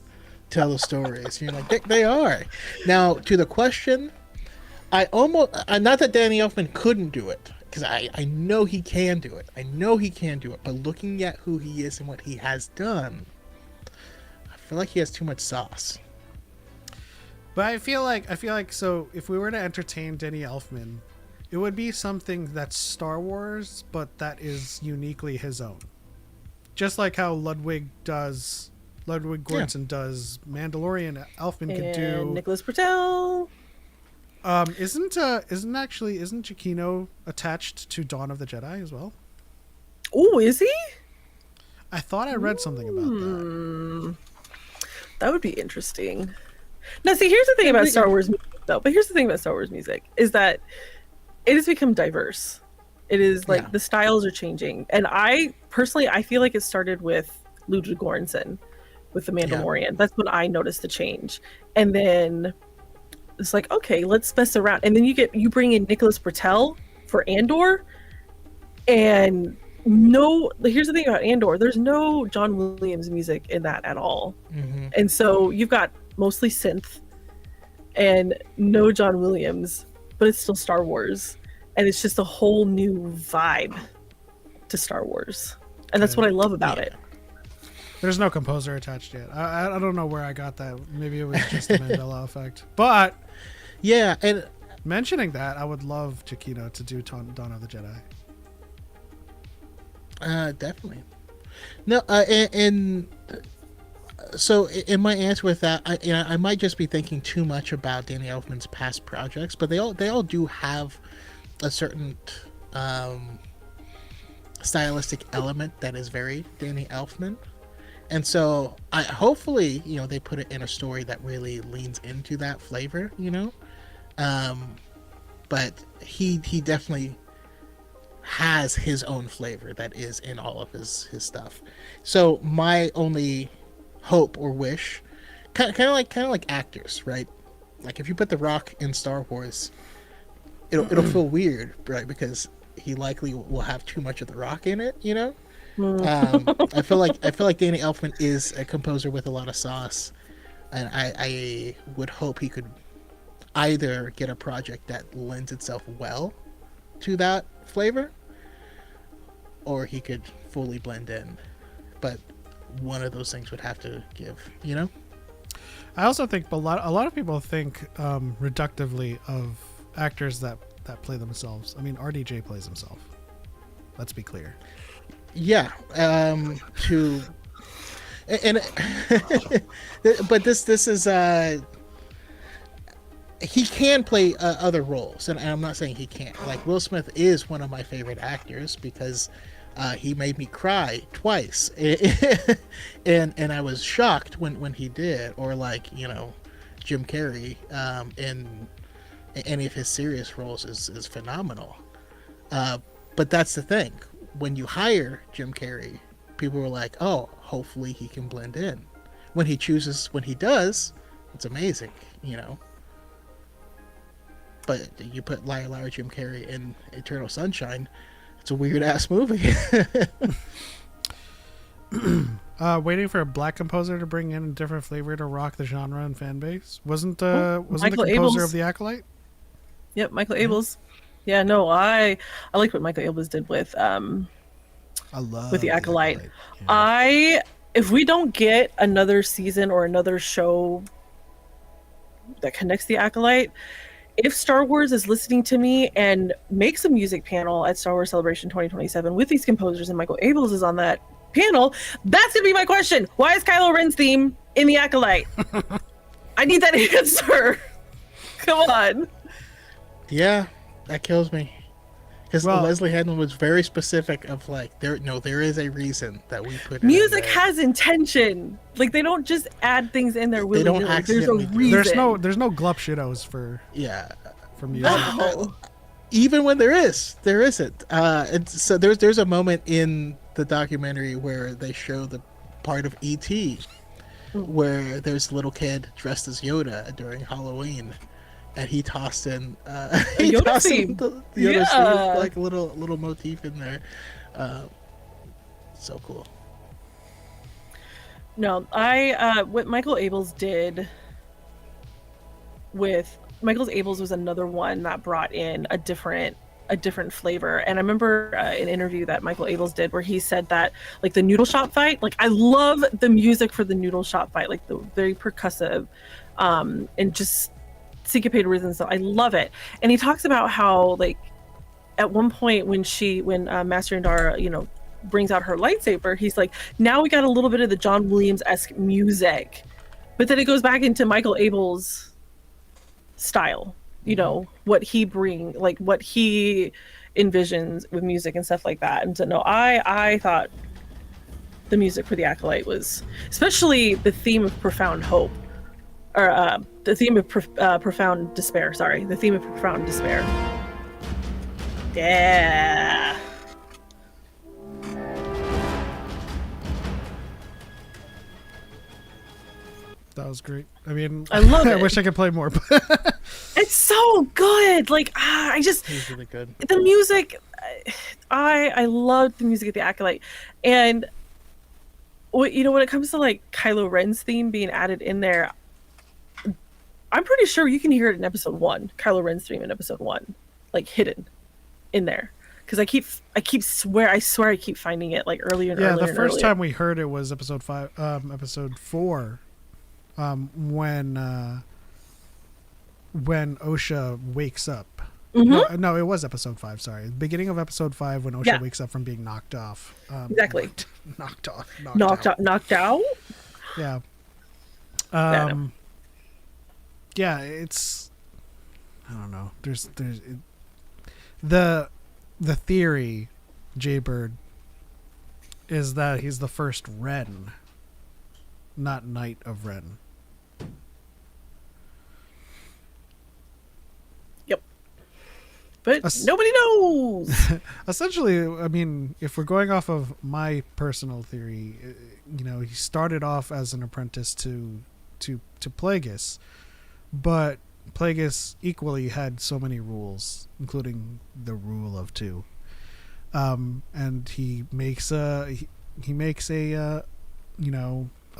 tell the stories. You're like, they are. Now, to the question, not that Danny Elfman couldn't do it, because I know he can do it. But looking at who he is and what he has done, I feel like he has too much sauce. But I feel like so if we were to entertain Danny Elfman, it would be something that's Star Wars, but that is uniquely his own. Just like how Ludwig Göransson does Mandalorian, Elfman could do Nicholas Bertel. Isn't Giacchino attached to Dawn of the Jedi as well? Oh, is he? I thought I read something about that. That would be interesting. Now, see, here's the thing about Star Wars music, though. But here's the thing about Star Wars music is that it has become diverse. It is like the styles are changing, and I feel like it started with Ludwig Göransson with The Mandalorian. Yeah. That's when I noticed the change, and then it's like, okay, let's mess around, and then you bring in Nicholas Bertel for Andor, and here's the thing about Andor: there's no John Williams music in that at all, and so you've got mostly synth and no John Williams, but it's still Star Wars, and it's just a whole new vibe to Star Wars, and that's what I love about it. There's no composer attached yet. I don't know where I got that. Maybe it was just the Mandela effect. But yeah, and mentioning that, I would love Giacchino to do Dawn of the Jedi. Definitely. No, so in my answer with that, I might just be thinking too much about Danny Elfman's past projects, but they all do have a certain stylistic element that is very Danny Elfman, and so hopefully they put it in a story that really leans into that flavor, but he definitely has his own flavor that is in all of his stuff. So my only hope or wish, kind of like actors, right? Like if you put The Rock in Star Wars, it'll feel weird, right? Because he likely will have too much of The Rock in it, I feel like Danny Elfman is a composer with a lot of sauce, and I would hope he could either get a project that lends itself well to that flavor, or he could fully blend in. But one of those things would have to give, I also think a lot of people think reductively of actors that play themselves. I mean, RDJ plays himself. Let's be clear. Yeah. But this is he can play other roles, and I'm not saying he can't. Like Will Smith is one of my favorite actors because he made me cry twice, and I was shocked when he did. Or like Jim Carrey in any of his serious roles is phenomenal. But that's the thing: when you hire Jim Carrey, people were like, "Oh, hopefully he can blend in." When he does, it's amazing, But you put Liar Jim Carrey in Eternal Sunshine, it's a weird ass movie. Waiting for a black composer to bring in a different flavor to rock the genre and fan base. Wasn't the composer of The Acolyte? Yep, Michael Abels. Yeah, no, I like what Michael Abels did with I love with The Acolyte. Yeah. If we don't get another season or another show that connects The Acolyte, if Star Wars is listening to me and makes a music panel at Star Wars Celebration 2027 with these composers and Michael Abels is on that panel, that's gonna be my question. Why is Kylo Ren's theme in the Acolyte? I need that answer. Come on. Yeah, that kills me. Because Well- Leslie Hedman was very specific of like, there is a reason that we put it in Music there. has intention. Like they don't just add things in there They don't willy-nilly. There's a accidentally do it. reason. There's no glup shittos for Yeah. music. No. Even when there isn't. So there's a moment in the documentary where they show the part of E.T. where there's a little kid dressed as Yoda during Halloween, and he tossed in Yoda tossed in theme. the Yoda Yeah. theme, like a little motif in there. So cool. No, what Michael Abels did with Michael Abels was another one that brought in a different flavor. And I remember an interview that Michael Abels did where he said that like the noodle shop fight, like I love the music for the noodle shop fight, like the very percussive and just syncopated rhythms. So I love it. And he talks about how like at one point when Master Yandara, brings out her lightsaber, he's like, now we got a little bit of the John Williams-esque music, but then it goes back into Michael Abels' style, what he what he envisions with music and stuff like that. And so no, I thought the music for the Acolyte was, especially the theme of profound hope, or the theme of profound despair. Sorry, the theme of profound despair. Yeah. That was great. I mean, I love I it. wish I could play more, but It's so good. Like I just He's really good. the music. I love the music of the Acolyte, and when it comes to like Kylo Ren's theme being added in there, I'm pretty sure you can hear it in episode 1. Kylo Ren's theme in episode 1, like hidden in there, because I swear I keep finding it like earlier and yeah, earlier. the and first earlier. time we heard it was episode 4, when Osha wakes up. No, it was episode 5. Sorry, the beginning of episode 5 when Osha Yeah. wakes up from being knocked off. Exactly. Knocked off. Knocked out. Yeah. no. Yeah, it's. I don't know. The theory, Jaybird, is that he's the first Ren, not Knight of Ren. Yep. But Us- nobody knows. Essentially, I mean, if we're going off of my personal theory, he started off as an apprentice to Plagueis, but Plagueis equally had so many rules, including the rule of 2. And he makes a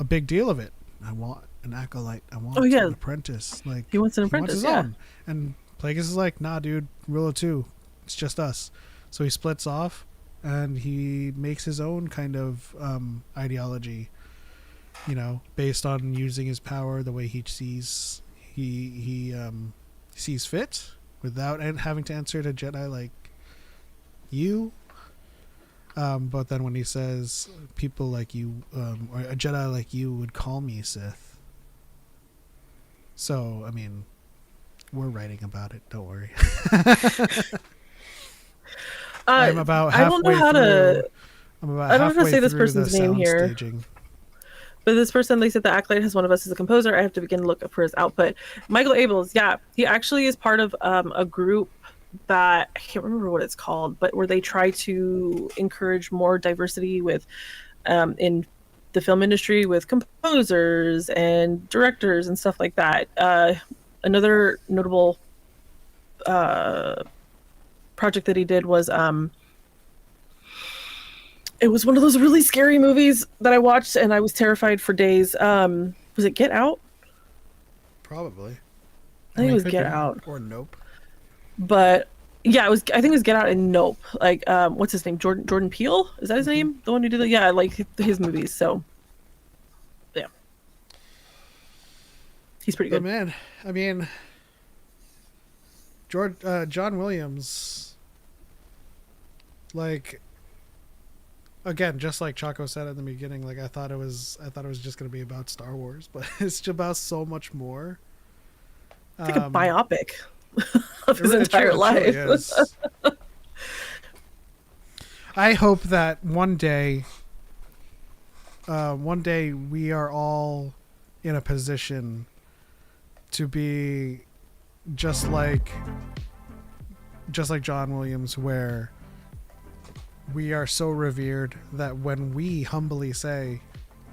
big deal of it. I want an acolyte. I want an apprentice. Like He wants an apprentice, his yeah. own. And Plagueis is like, nah, dude, rule of 2. It's just us. So he splits off, and he makes his own kind of ideology. Based on using his power the way he sees sees fit, without having to answer to Jedi like you. But then when he says people like you, or a Jedi like you would call me Sith. So I mean, we're writing about it. Don't worry. I'm about halfway I don't know how through. to. I'm about I don't know how to halfway say this through person's the name sound here. staging. But this person, they said the Acolyte has one of us as a composer. I have to begin to look for his output. Michael Abels, yeah, he actually is part of a group that I can't remember what it's called, but where they try to encourage more diversity with in the film industry with composers and directors and stuff like that. Another notable project that he did was it was one of those really scary movies that I watched and I was terrified for days. Was it Get Out? Probably. I think it was could Get be. Out. Or Nope. But yeah, I think it was Get Out and Nope. Like what's his name? Jordan Peele? Is that his name? The one who did it? Yeah, I like his movies. So yeah. He's pretty But good. man, I mean, John Williams, like, again, just like Choco said at the beginning, like I thought it was just going to be about Star Wars, but it's about so much more. It's like a biopic of his It entire life. is. I hope that one day we are all in a position to be just like John Williams, where we are so revered that when we humbly say,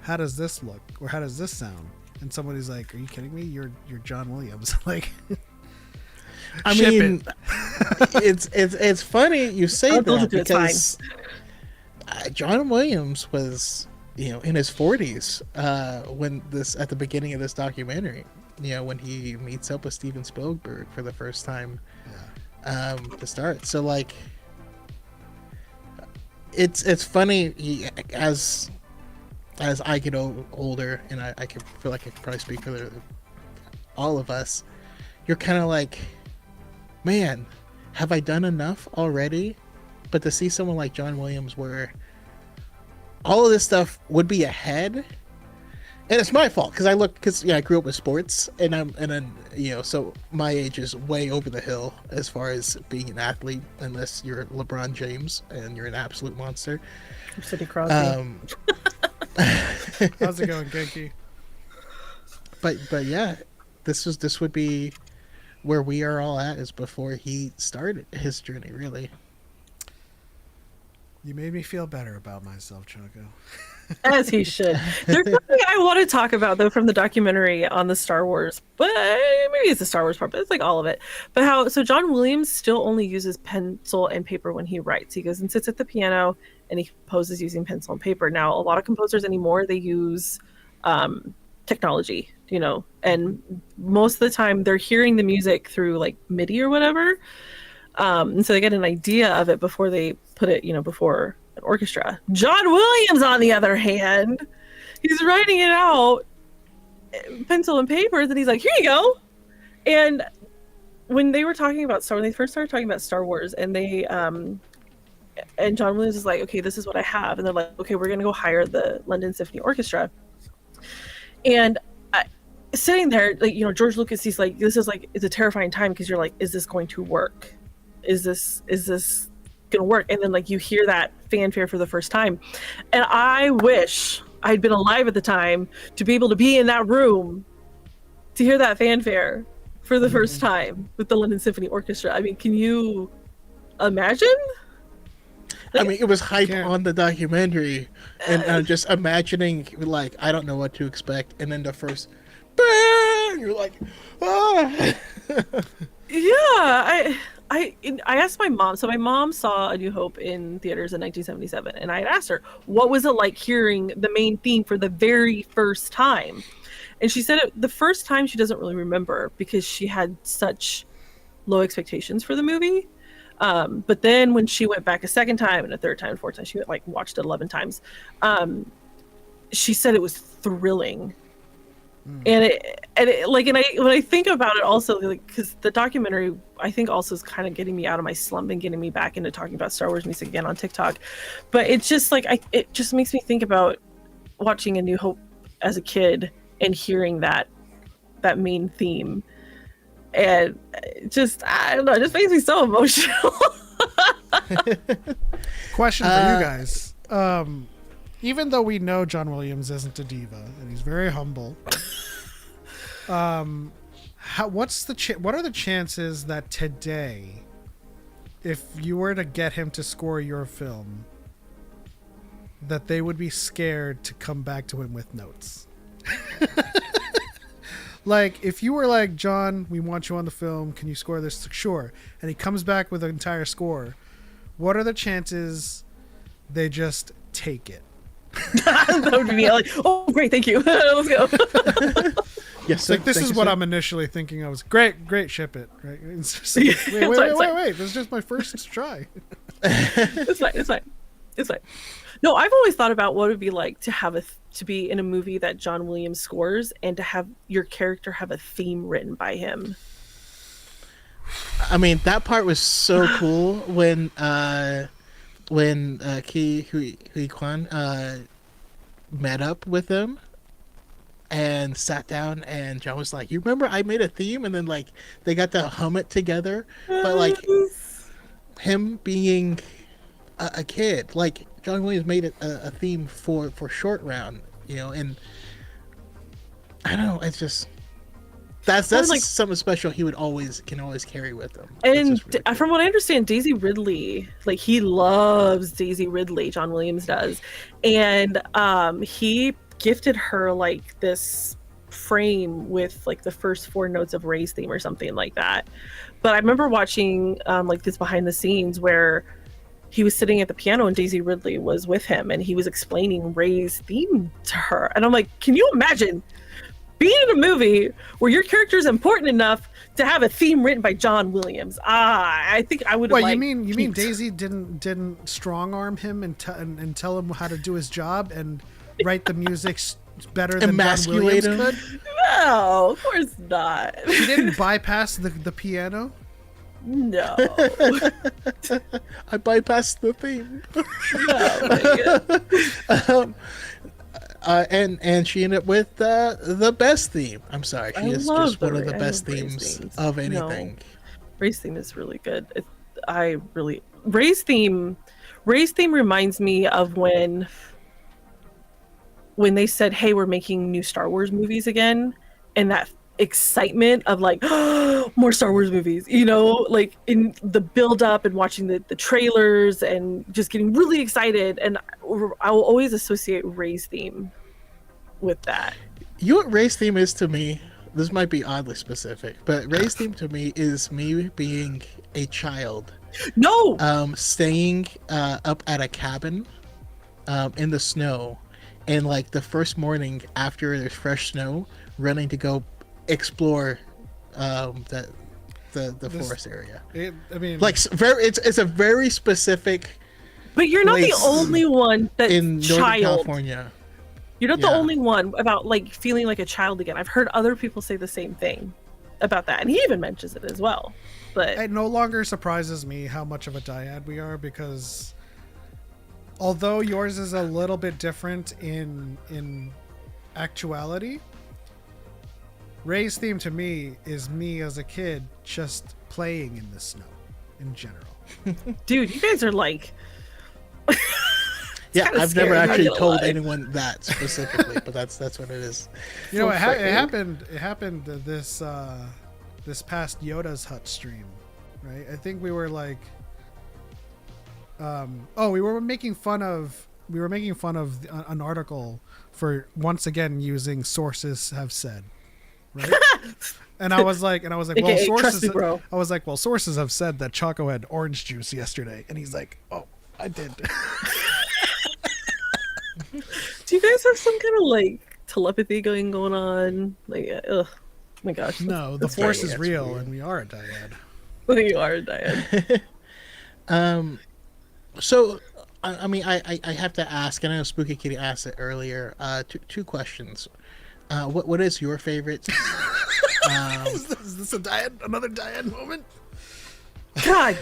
how does this look or how does this sound, and somebody's like, are you kidding me, you're John Williams. Like, I mean, it's funny you say that, because John Williams was, in his 40s when at the beginning of this documentary, when he meets up with Steven Spielberg for the first time. To start. So like, it's funny, as I get older, and I can feel like I can probably speak for all of us, you're kind of like, man, have I done enough already? But to see someone like John Williams, where all of this stuff would be ahead, and it's my fault because I grew up with sports, and so my age is way over the hill as far as being an athlete, unless you're LeBron James and you're an absolute monster. Sidney Crosby. How's it going, Genki? But yeah, this would be where we are all at, is before he started his journey, really. You made me feel better about myself, Choco. As he should. There's something I want to talk about, though, from the documentary on the Star Wars, but maybe it's the Star Wars part, but it's like all of it. But so John Williams still only uses pencil and paper when he writes. He goes and sits at the piano and he composes using pencil and paper. Now, a lot of composers anymore, they use technology, and most of the time they're hearing the music through like MIDI or whatever. And so they get an idea of it before they put it, before an orchestra. John Williams, on the other hand, he's writing it out, pencil and paper, then he's like, here you go. And when they were talking about when they first started talking about Star Wars, and they and John Williams is like, okay, this is what I have, and they're like, okay, we're gonna go hire the London Symphony Orchestra. And sitting there, like, George Lucas, he's like, this is like, it's a terrifying time, because you're like, is this going to work? Is this gonna work? And then like you hear that fanfare for the first time, and I wish I'd been alive at the time to be able to be in that room to hear that fanfare for the first time with the London Symphony Orchestra. I mean, can you imagine? I mean, it was hype on the documentary, and I'm just imagining, like, I don't know what to expect, and then the first bang, you're like, ah. Yeah, I asked my mom. So my mom saw A New Hope in theaters in 1977, and I had asked her, what was it like hearing the main theme for the very first time? And she said the first time she doesn't really remember, because she had such low expectations for the movie. But then when she went back a second time and a third time and fourth time, she went, like, watched it 11 times. She said it was thrilling. And when I think about it also, like, because the documentary, I think, also is kind of getting me out of my slump and getting me back into talking about Star Wars music again on TikTok. But it's just like, it just makes me think about watching A New Hope as a kid and hearing that main theme. And just, I don't know, it just makes me so emotional. Question for you guys. Even though we know John Williams isn't a diva and he's very humble, what are the chances that today, if you were to get him to score your film, that they would be scared to come back to him with notes? Like, if you were like, John, we want you on the film, can you score this? Sure. And he comes back with an entire score. What are the chances they just take it? That would be like, oh, great, thank you. Let's go. Yes, like, this is what I'm initially thinking. I was great, ship it. Right? It's just like, wait. This is just my first try. It's fine. No, I've always thought about what it would be like to be in a movie that John Williams scores, and to have your character have a theme written by him. I mean, that part was so cool when Ki Hui Kwan met up with him and sat down, and John was like, "You remember I made a theme?" And then like they got to hum it together. But like him being a kid, like John Williams made it a theme for Short Round, you know, and I don't know, it's just that's like, something special he can always carry with him. And from what I understand, Daisy Ridley, like he loves Daisy Ridley, John Williams does, and he gifted her like this frame with like the first 4 notes of Ray's theme or something like that. But I remember watching like this behind the scenes where he was sitting at the piano and Daisy Ridley was with him and he was explaining Ray's theme to her, and I'm like, can you imagine being in a movie where your character is important enough to have a theme written by John Williams? I think I would have. Well, you mean Daisy didn't strong arm him and tell him how to do his job and write the music better than John Williams could? No, of course not. She didn't bypass the piano. No. I bypassed the theme. And she ended up with the best theme. I'm sorry, she is just one of the best themes of anything. No. Ray's theme is really good. Ray's theme reminds me of when they said, "Hey, we're making new Star Wars movies again," and that excitement of like, oh, more Star Wars movies, you know, like in the build up and watching the trailers and just getting really excited. And I will always associate Ray's theme with that. You know what Ray's theme is to me? This might be oddly specific, but Ray's theme to me is me being a child. No! Staying up at a cabin in the snow, and like the first morning after there's fresh snow, running to go explore the forest area. It's a very specific. But you're not the only one that's in Northern California. You're not the only one about like feeling like a child again. I've heard other people say the same thing about that, and he even mentions it as well. But it no longer surprises me how much of a dyad we are, because although yours is a little bit different in actuality, Ray's theme to me is me as a kid just playing in the snow in general. Dude, you guys are like yeah, I've never actually told anyone that specifically, but that's what it is. You know, it happened this past Yoda's Hut stream, right? I think we were like we were making fun of an article for once again using sources have said, right? And I was like, well, sources. Bro. I was like, well, sources have said that Choco had orange juice yesterday, and he's like, oh, I did. Do you guys have some kind of like telepathy going on? Like, oh my gosh. No, the force is real, and we are a dyad. You are a dyad. So, I mean, I have to ask, and I know Spooky Kitty asked it earlier. Two questions. What is your favorite? Is this a dyad? Another dyad moment? God.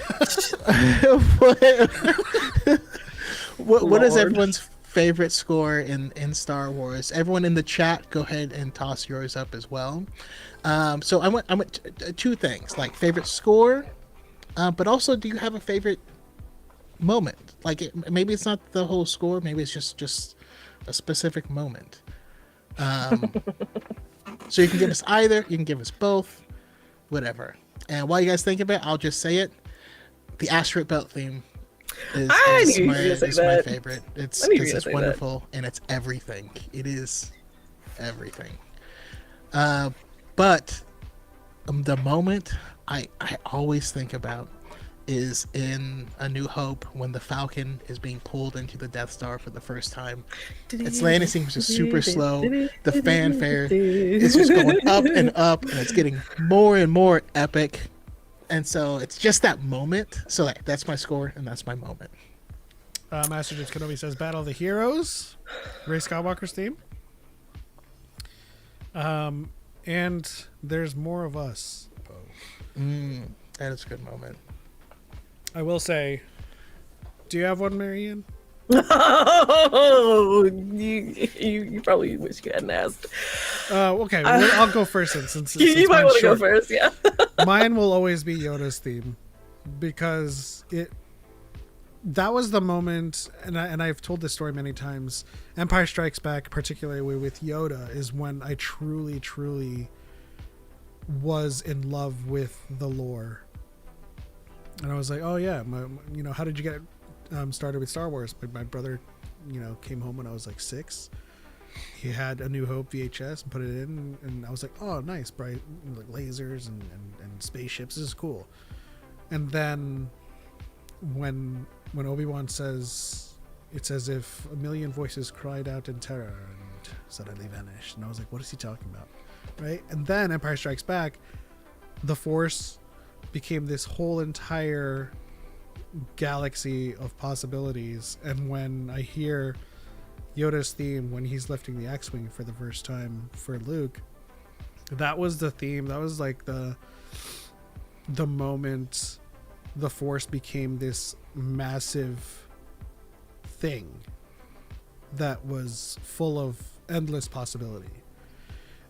What is everyone's favorite score in Star Wars? Everyone in the chat, go ahead and toss yours up as well. So I went two things, like favorite score, but also, do you have a favorite moment? Like maybe it's not the whole score, maybe it's just a specific moment. So you can give us either, you can give us both, whatever. And while you guys think of it, I'll just say it. The Asteroid Belt theme is my favorite. It's because it's wonderful and it's everything. It is everything. But the moment I always think about is in A New Hope, when the Falcon is being pulled into the Death Star for the first time. Its landing seems just super slow. The fanfare is just going up, and it's getting more and more epic. And so it's just that moment. So that's my score, and that's my moment. Master Jits Kenobi says Battle of the Heroes, Rey Skywalker's theme. And There's More of Us. That is a good moment. I will say, do you have one, Marianne? Oh, you probably wish you hadn't asked. Okay, well, I'll go first since You might mine's want to go short. first, yeah. Mine will always be Yoda's theme because that was the moment, and I've told this story many times. Empire Strikes Back, particularly with Yoda, is when I truly was in love with the lore, and I was like, oh yeah, how did you get started with Star Wars? My brother, came home when I was like 6. He had A New Hope VHS and put it in, and I was like, oh nice, bright, like lasers and spaceships, this is cool. And then when Obi-Wan says, it's as if a million voices cried out in terror and suddenly vanished, and I was like, what is he talking about, right? And then Empire Strikes Back, the Force became this whole entire galaxy of possibilities, and when I hear Yoda's theme when he's lifting the X-Wing for the first time for Luke, that was the theme. That was like the moment the Force became this massive thing that was full of endless possibility.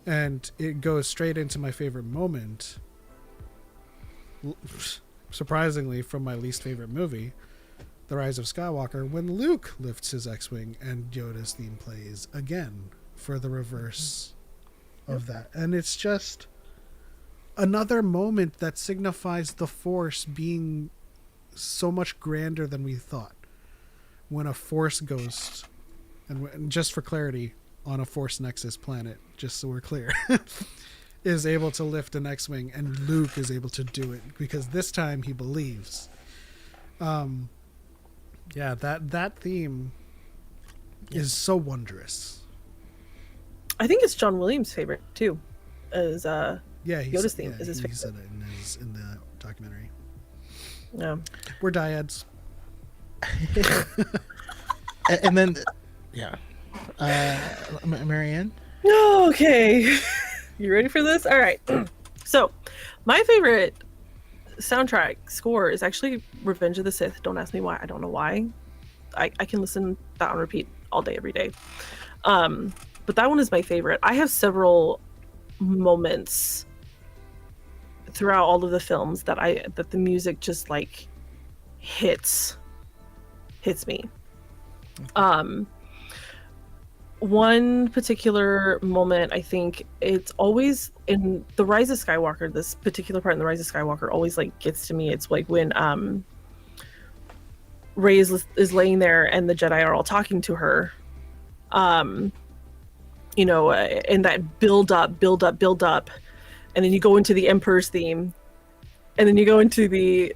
And it goes straight into my favorite moment, surprisingly from my least favorite movie, The Rise of Skywalker, when Luke lifts his X-Wing and Yoda's theme plays again for the reverse of that. And it's just another moment that signifies the Force being so much grander than we thought. When a Force ghost, and just for clarity, on a Force Nexus planet, just so we're clear, is able to lift an X-Wing, and Luke is able to do it because this time he believes. Yeah, that theme is so wondrous. I think it's John Williams' favorite too. As Yoda's theme is his he favorite. said it in the documentary. Yeah. We're dyads. And then, yeah, Marianne. Okay. You ready for this? All right. So, my favorite soundtrack score is actually Revenge of the Sith. Don't ask me why. I don't know why. I can listen to that on repeat all day, every day. But that one is my favorite. I have several moments throughout all of the films that the music just like hits me. One particular moment, I think it's always in The Rise of Skywalker, this particular part in The Rise of Skywalker always like gets to me. It's like when Rey is laying there and the Jedi are all talking to her, and that build up, and then you go into the Emperor's theme, and then you go into the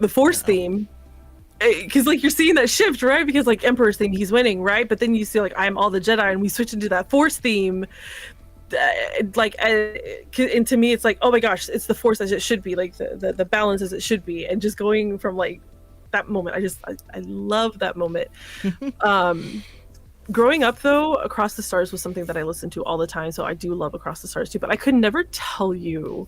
Force theme, because like you're seeing that shift, right? Because like Emperor's theme, he's winning, right? But then you see like I'm all the Jedi, and we switch into that Force theme. And to me, it's like, oh my gosh, it's the Force as it should be, like the balance as it should be, and just going from like that moment. I love that moment. Growing up though, Across the Stars was something that I listened to all the time, so I do love Across the Stars too. But I could never tell you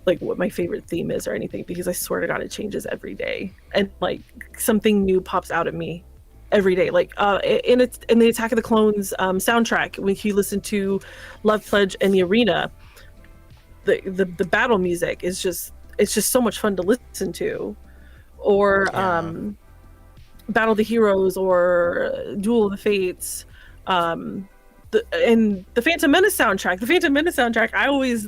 like what my favorite theme is or anything, because I swear to God it changes every day, and like something new pops out at me every day. Like in the Attack of the Clones soundtrack, when you listen to Love Pledge and the Arena, the battle music is just so much fun to listen to. Or Battle of the Heroes or Duel of the Fates, and the Phantom Menace soundtrack.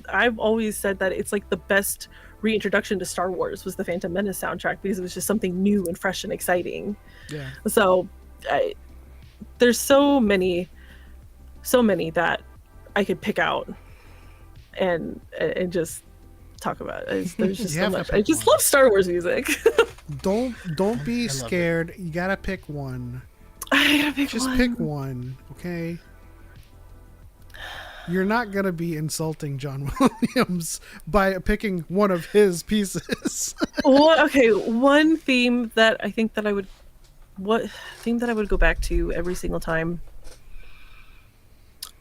I've always said that it's like the best reintroduction to Star Wars was the Phantom Menace soundtrack, because it was just something new and fresh and exciting. Yeah. So there's so many that I could pick out and just talk about. There's just so much. I just love Star Wars music. Don't be scared. You gotta pick one. I gotta pick Just one. pick one, okay? You're not gonna be insulting John Williams by picking one of his pieces. One theme that I think that I would go back to every single time.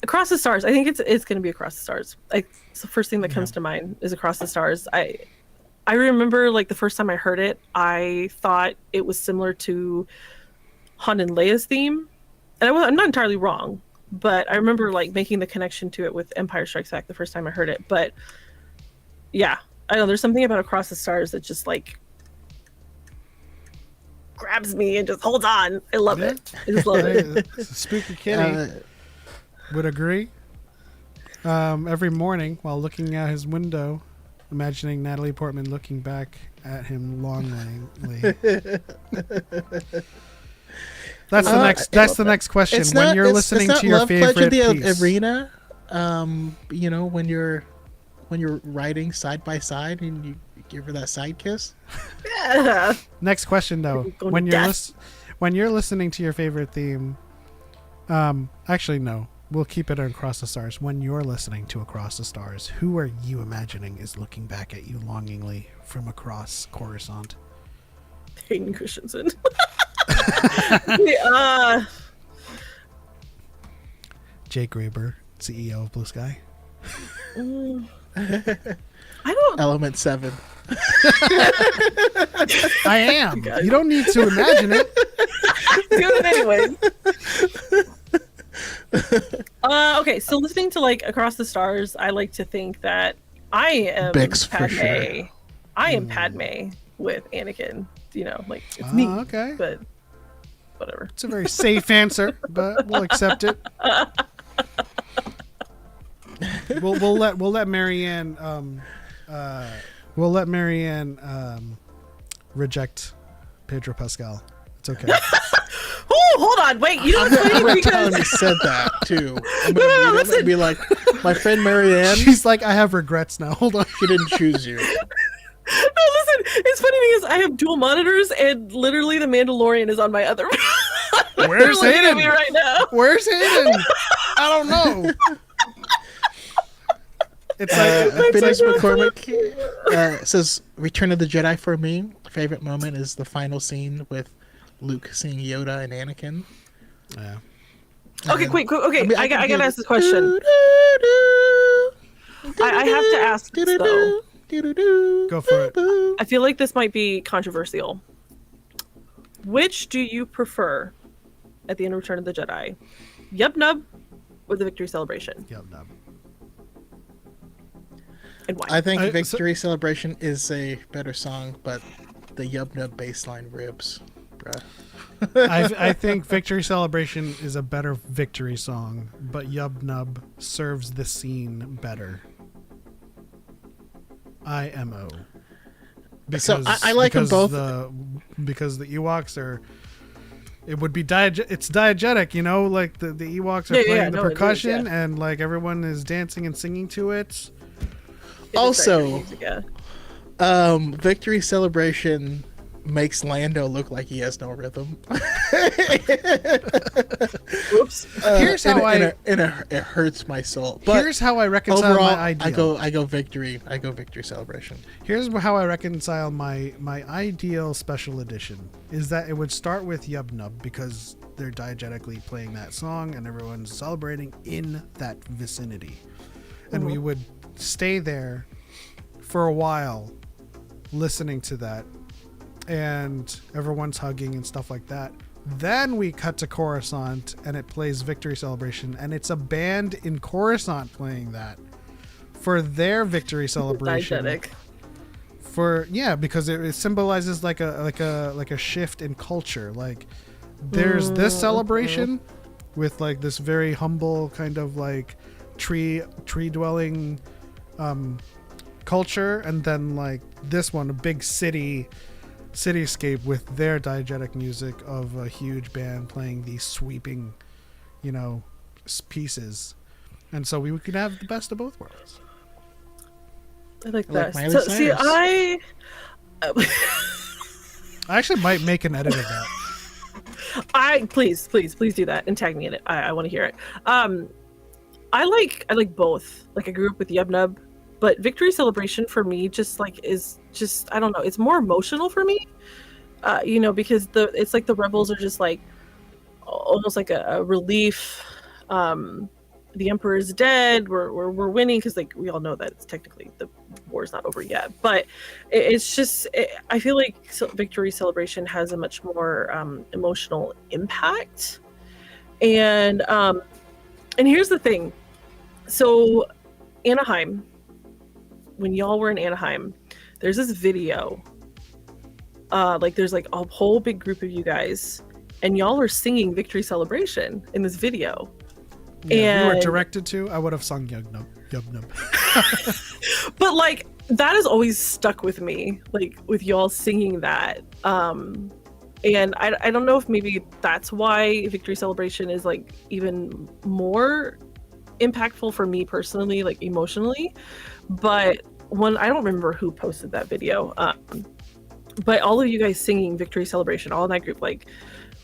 Across the Stars. I think it's going to be Across the Stars. It's the first thing that comes to mind is Across the Stars. I I remember like the first time I heard it, I thought it was similar to Han and Leia's theme, and I'm not entirely wrong, but I remember like making the connection to it with Empire Strikes Back the first time I heard it. But yeah, I know there's something about Across the Stars that just like grabs me and just holds on. I love it. I just love it. Spooky Kitty would agree. Every morning while looking out his window, imagining Natalie Portman looking back at him longingly. That's the next question. When you're listening to your favorite piece. Arena, you know, when you're riding side by side and you give her that side kiss. Yeah. Next question though. When you're listening to your favorite theme, actually no. We'll keep it Across the Stars. When you're listening to Across the Stars, who are you imagining is looking back at you longingly from across Coruscant? Hayden Christensen. Jake Graber, CEO of Blue Sky. I don't. Element 7. I am. You don't need to imagine it. Do it anyways. Okay, so listening to like Across the Stars, I like to think that I am Bix Padme. for sure. I am Padme with Anakin. You know, like it's me. Okay. But whatever. It's a very safe answer, but we'll accept it. We'll let Marianne reject Pedro Pascal. It's okay. Oh, hold on, wait. You know what's funny? I'm gonna tell him Because you said that too. I'm no, gonna listen. be like, my friend Marianne, She's like, I have regrets now. Hold on. she didn't choose you. no, listen. It's funny because I have dual monitors, and literally the Mandalorian is on my other. Where's Looking at Hayden? me right now. Where's Hayden? I don't know. It's like Phoenix McCormick says, "Return of the Jedi for me. Favorite moment is the final scene with Luke seeing Yoda and Anakin." yeah. Okay, quick. Okay, I mean, I can gotta hear ask this question. I have to ask this, though. Go for it. I feel like this might be controversial. Which do you prefer at the end of Return of the Jedi? Yub Nub or the Victory Celebration? Yep, no. And why? I think Victory Celebration is a better song, but the Yub Nub bassline ribs, bruh. I think Victory Celebration is a better victory song, but Yub Nub serves the scene better. IMO. So I like them both. Because the Ewoks are. It would be it's diegetic, you know, like the Ewoks are playing the percussion and like everyone is dancing and singing to it. Also, Victory Celebration makes Lando look like he has no rhythm. Whoops. Here's how it hurts my soul. But here's how I reconcile overall, my ideal. I go Victory. I go Victory Celebration. Here's how I reconcile my ideal special edition is that it would start with Yub Nub because they're diegetically playing that song and everyone's celebrating in that vicinity. And we would stay there for a while listening to that and everyone's hugging and stuff like that. Then we cut to Coruscant and it plays Victory Celebration and it's a band in Coruscant playing that for their victory celebration. Diegetic. Because it symbolizes like a shift in culture. Like there's this celebration with like this very humble kind of like tree dwelling culture, and then like this one, a big cityscape with their diegetic music of a huge band playing these sweeping, you know, pieces. And so we could have the best of both worlds. I like like that. Miley So, see, Cyrus. I actually might make an edit of that. Please do that and tag me in it. I want to hear it. I like both. Like I grew up with Yub Nub, but Victory Celebration for me is I don't know. It's more emotional for me, you know, because it's like the rebels are just like almost like a relief, the Emperor is dead. We're winning because like we all know that it's technically the war's not over yet. But it's just I feel like Victory Celebration has a much more emotional impact. And here's the thing. So Anaheim, when y'all were in Anaheim, there's this video. Like there's like a whole big group of you guys, and y'all are singing Victory Celebration in this video. Yeah, and we were directed to. I would have sung Yub Nub. Yub Nub. But like that has always stuck with me, like with y'all singing that. And I don't know if maybe that's why Victory Celebration is like even more impactful for me personally, like emotionally. But when I don't remember who posted that video, but all of you guys singing Victory Celebration, all in that group, like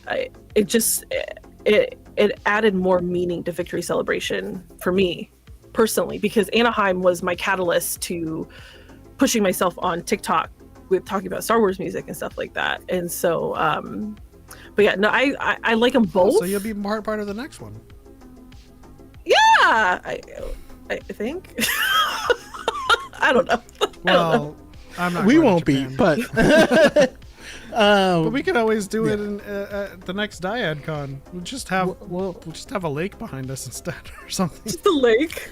it added more meaning to Victory Celebration for me personally, because Anaheim was my catalyst to pushing myself on TikTok with talking about Star Wars music and stuff like that. And so, but yeah, no, I like them both. So you'll be part of the next one. Yeah, I think. I don't know. Well, I'm not. We going to won't be, Japan. but But we could always do it in the next Dyad Con. We'll just have a lake behind us instead, or something. Just the lake.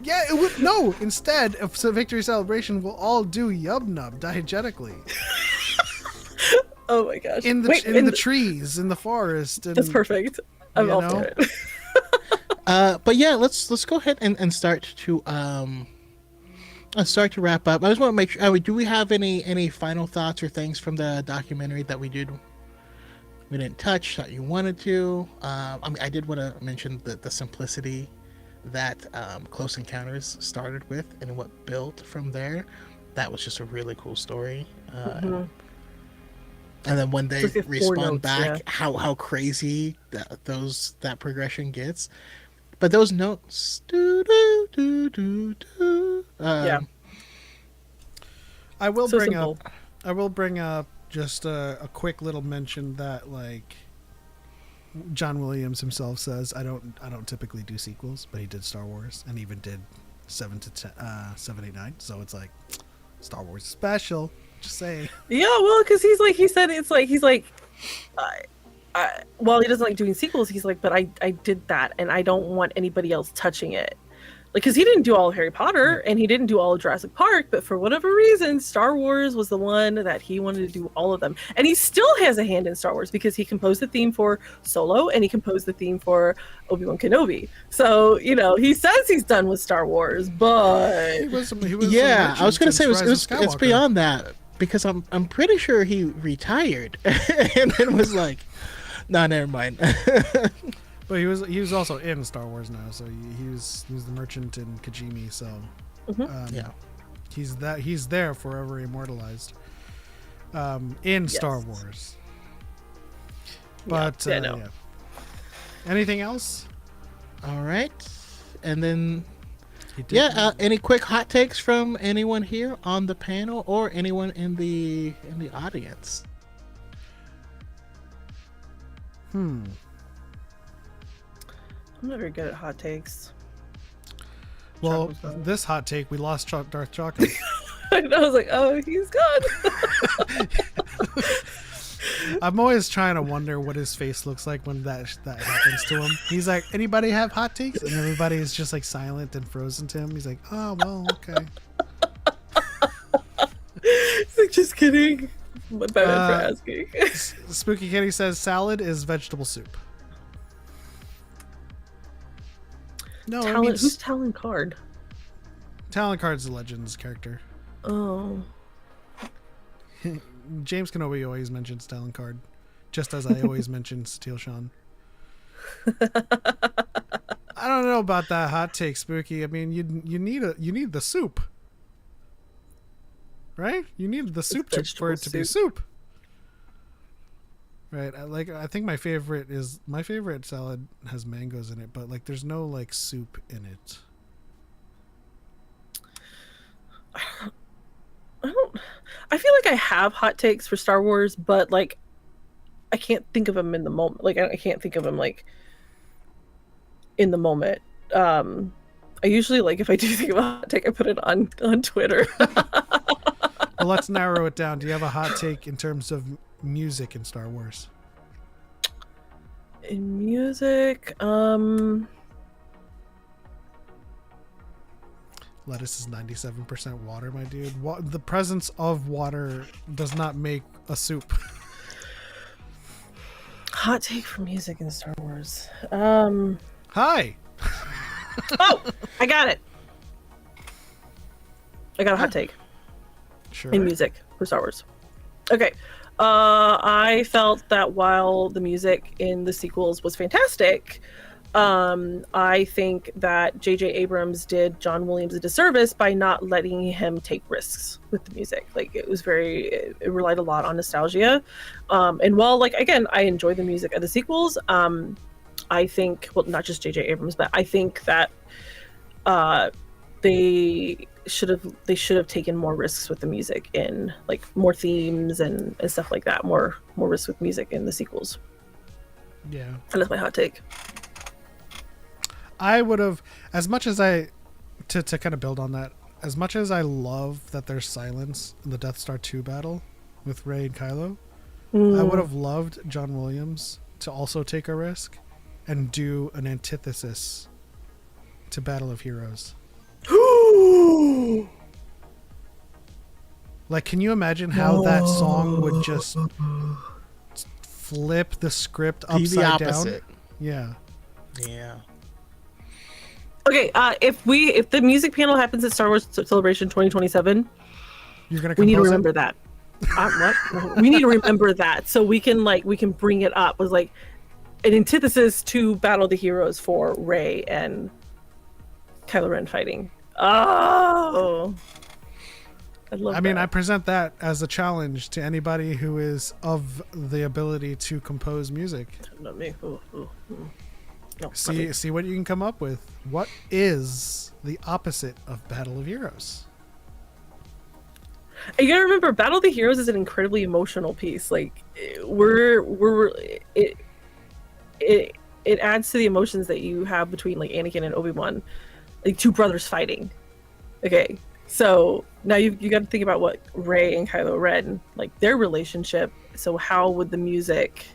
Yeah, it would. No, instead of Victory Celebration, we'll all do Yub Nub diegetically Oh my gosh! in the trees, in the forest. And, That's perfect. I'm all for it. but yeah, let's go ahead and start to wrap up. I just want to make sure. Do we have any final thoughts or things from the documentary that we didn't touch that you wanted to? I mean, I did want to mention the simplicity that Close Encounters started with and what built from there. That was just a really cool story. And then when they It's like four respawn notes, back, yeah. how crazy that progression gets. But those notes, Yeah. I will So bring simple. up. I will bring up just a quick little mention that like John Williams himself says I don't typically do sequels, but he did Star Wars and even did 7 to 10, 7, 8, 9. So it's like Star Wars is special. Just saying. Yeah, well, because he's like, while he doesn't like doing sequels, he's like, but I did that, and I don't want anybody else touching it. Like, because he didn't do all of Harry Potter, and he didn't do all of Jurassic Park, but for whatever reason, Star Wars was the one that he wanted to do all of them. And he still has a hand in Star Wars, because he composed the theme for Solo, and he composed the theme for Obi-Wan Kenobi. So, he says he's done with Star Wars, but... He was yeah, I was going to say it's Skywalker. beyond that, because I'm pretty sure he retired and then was like, nah, never mind. But he was also in Star Wars now, so he was the merchant in Kijimi, so Yeah. he's there forever immortalized in Star Yes. Wars. But no. yeah. Anything else? All right. And then He did any quick hot takes from anyone here on the panel or anyone in the audience? I'm not very good at hot takes. Well, Choco's done. this hot take, we lost Darth Choco. And I was like, oh, he's gone. I'm always trying to wonder what his face looks like when that happens to him. He's like, anybody have hot takes? And everybody is just like silent and frozen to him. He's like, oh, well, okay. He's like, just kidding. But bad for asking. Spooky Kitty says salad is vegetable soup. No, I mean, Who's Talon Card? Talon Card's the Legends character. Oh. James Kenobi always mentions Talon Card, just as I always mention Steel Sean. I don't know about that hot take, Spooky. I mean, you need the soup, right? You need the soup for it to be soup, right? I think my favorite salad has mangoes in it, but like there's no like soup in it. I feel like I have hot takes for Star Wars, but like I can't think of them in the moment. Like I can't think of them like in the moment. I usually, like, if I do think about a hot take, I put it on Twitter. Well, let's narrow it down. Do you have a hot take in terms of music in Star Wars? In music, Lettuce is 97% water, my dude. The presence of water does not make a soup. hot take for music in Star Wars. Hi. Oh, I got it. I got a hot take Sure. in music for Star Wars. Okay. I felt that while the music in the sequels was fantastic, I think that J.J. Abrams did John Williams a disservice by not letting him take risks with the music. Like, it relied a lot on nostalgia. And while, like, again, I enjoy the music of the sequels, I think, well, not just J.J. Abrams, but I think that they should have taken more risks with the music in, like, more themes and stuff like that. More risks with music in the sequels. Yeah. And that's my hot take. I would have, as much as to kind of build on that, as much as I love that there's silence in the Death Star 2 battle with Rey and Kylo, I would have loved John Williams to also take a risk and do an antithesis to Battle of Heroes. Like, can you imagine how that song would just flip the script Be the upside opposite. down? Yeah. Yeah. Okay, if the music panel happens at Star Wars Celebration 2027, You're gonna we need to compose it? remember that. What? We need to remember that so we can bring it up as like an antithesis to Battle of the Heroes for Rey and Kylo Ren fighting. Oh, I love. I mean, that. I present that as a challenge to anybody who is of the ability to compose music. Not me. Ooh. No, not See me. see what you can come up with. What is the opposite of Battle of Heroes? You gotta remember, Battle of the Heroes is an incredibly emotional piece. Like, it adds to the emotions that you have between, like, Anakin and Obi-Wan, like two brothers fighting. Okay, so now you got to think about what Rey and Kylo Ren, like, their relationship. So how would the music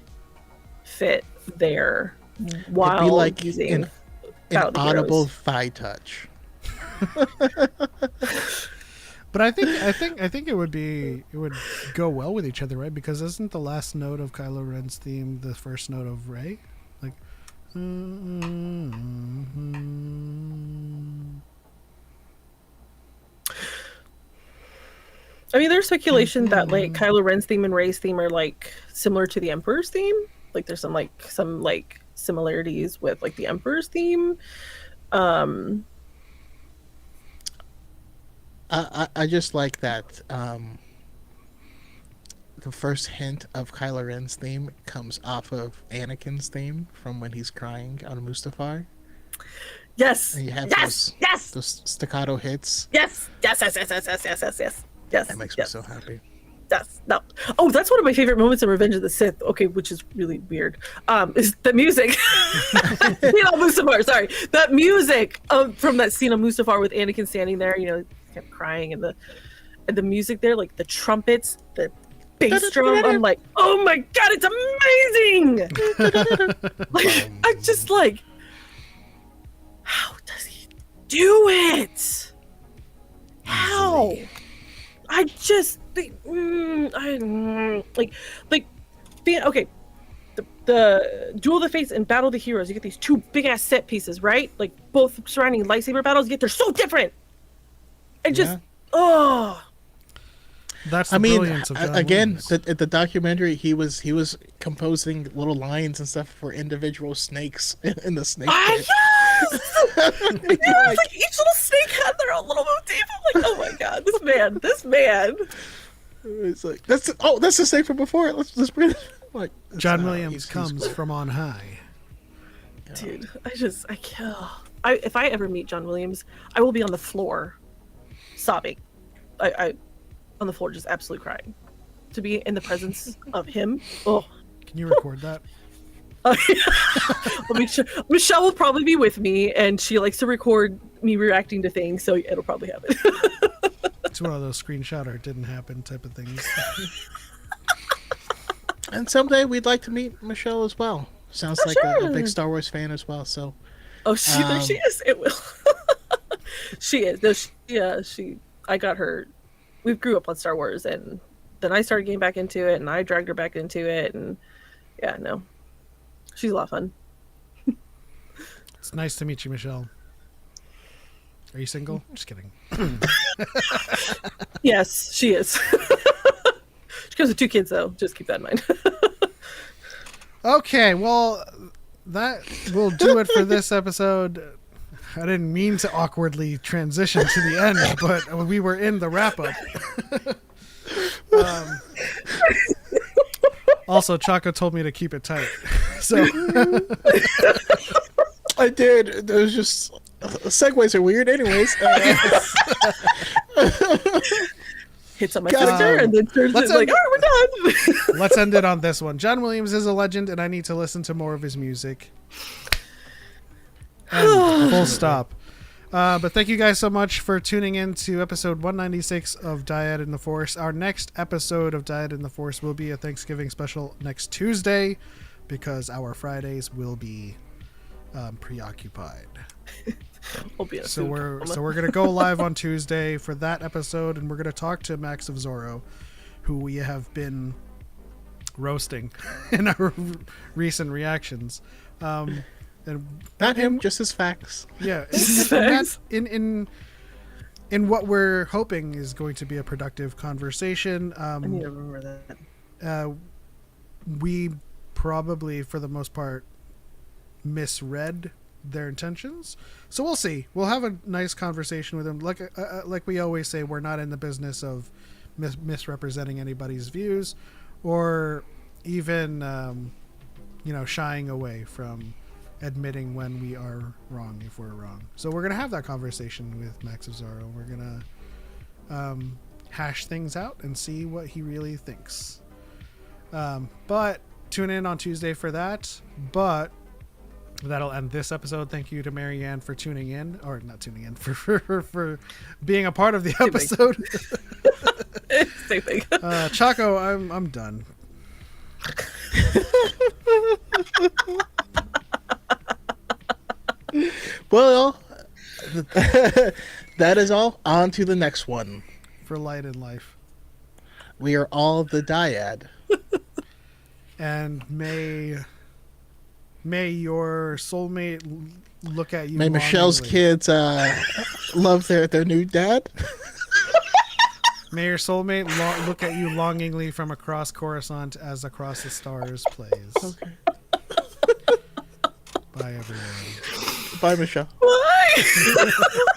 fit there while It'd be like using an Battle of the audible Heroes? thigh touch. But I think it would go well with each other, right? Because isn't the last note of Kylo Ren's theme the first note of Rey? Like, I mean, there's speculation that, like, Kylo Ren's theme and Rey's theme are, like, similar to the Emperor's theme. Like, there's some similarities with, like, the Emperor's theme. I just like that the first hint of Kylo Ren's theme comes off of Anakin's theme from when he's crying on Mustafar. Yes. And you have Yes. those staccato hits. Yes. Yes. That makes me so happy. Yes. No. Oh, that's one of my favorite moments in Revenge of the Sith. Okay, which is really weird. Is the music. Mustafar. Sorry, that music from that scene on Mustafar with Anakin standing there. You know, kept crying, and the music there, like the trumpets, the bass drum. I'm like, oh my god, it's amazing. Like, I'm just like, how does he do it? How? I just think, okay. The Duel of the Fates and Battle of the Heroes, you get these two big ass set pieces, right? Like, both surrounding lightsaber battles, yet they're so different. And just, that's the I mean, brilliance of John again, Williams. the documentary, he was composing little lines and stuff for individual snakes in the snake pit. Yes, like each little snake had their own little motif. I'm like, oh my god, this man. It's like that's the snake from before. Let's bring it. Like, John Williams comes from on high. Dude, I kill. If I ever meet John Williams, I will be on the floor, sobbing. I on the floor, just absolutely crying. To be in the presence of him. Oh, Can you record that? Michelle will probably be with me, and she likes to record me reacting to things, so it'll probably happen. It's one of those screenshot or didn't happen type of things. And someday we'd like to meet Michelle as well. Sounds like a big Star Wars fan as well. So, there she is. It will. She is. No, I got her. We grew up on Star Wars, and then I started getting back into it, and I dragged her back into it, and yeah, no, she's a lot of fun. It's nice to meet you, Michelle. Are you single? Just kidding. Yes, she is. She comes with 2 kids, though. Just keep that in mind. Okay, well, that will do it for this episode. I didn't mean to awkwardly transition to the end, but we were in the wrap-up. Also, Choco told me to keep it tight. So I did. There's just segues are weird, anyways. Hits on my sister, and then turns it like, all right, we're done. let's end it on this one. John Williams is a legend, and I need to listen to more of his music. And full stop. But thank you guys so much for tuning in to episode 196 of Dyad in the Force. Our next episode of Dyad in the Force will be a Thanksgiving special next Tuesday, because our Fridays will be preoccupied. So we're gonna go live on Tuesday for that episode, and we're gonna talk to Max of Zorro, who we have been roasting in our recent reactions. And Not him, just his facts. yeah, in what we're hoping is going to be a productive conversation. I need to remember that. We probably, for the most part, misread their intentions, so we'll see. We'll have a nice conversation with them. Like we always say, we're not in the business of misrepresenting anybody's views, or even shying away from admitting when we are wrong if we're wrong. So we're gonna have that conversation with Max of Zorro. We're gonna hash things out and see what he really thinks. But tune in on Tuesday for that. But that'll end this episode. Thank you to Marianne for tuning in, or not tuning in, for being a part of the episode. Same thing. Choco, I'm done. Well, that is all. On to the next one. For light in life. We are all the Dyad. And may your soulmate look at you. May Michelle's kids love their new dad. May your soulmate look at you longingly from across Coruscant as Across the Stars plays. Okay. Bye, everyone. Bye, Michelle. Bye.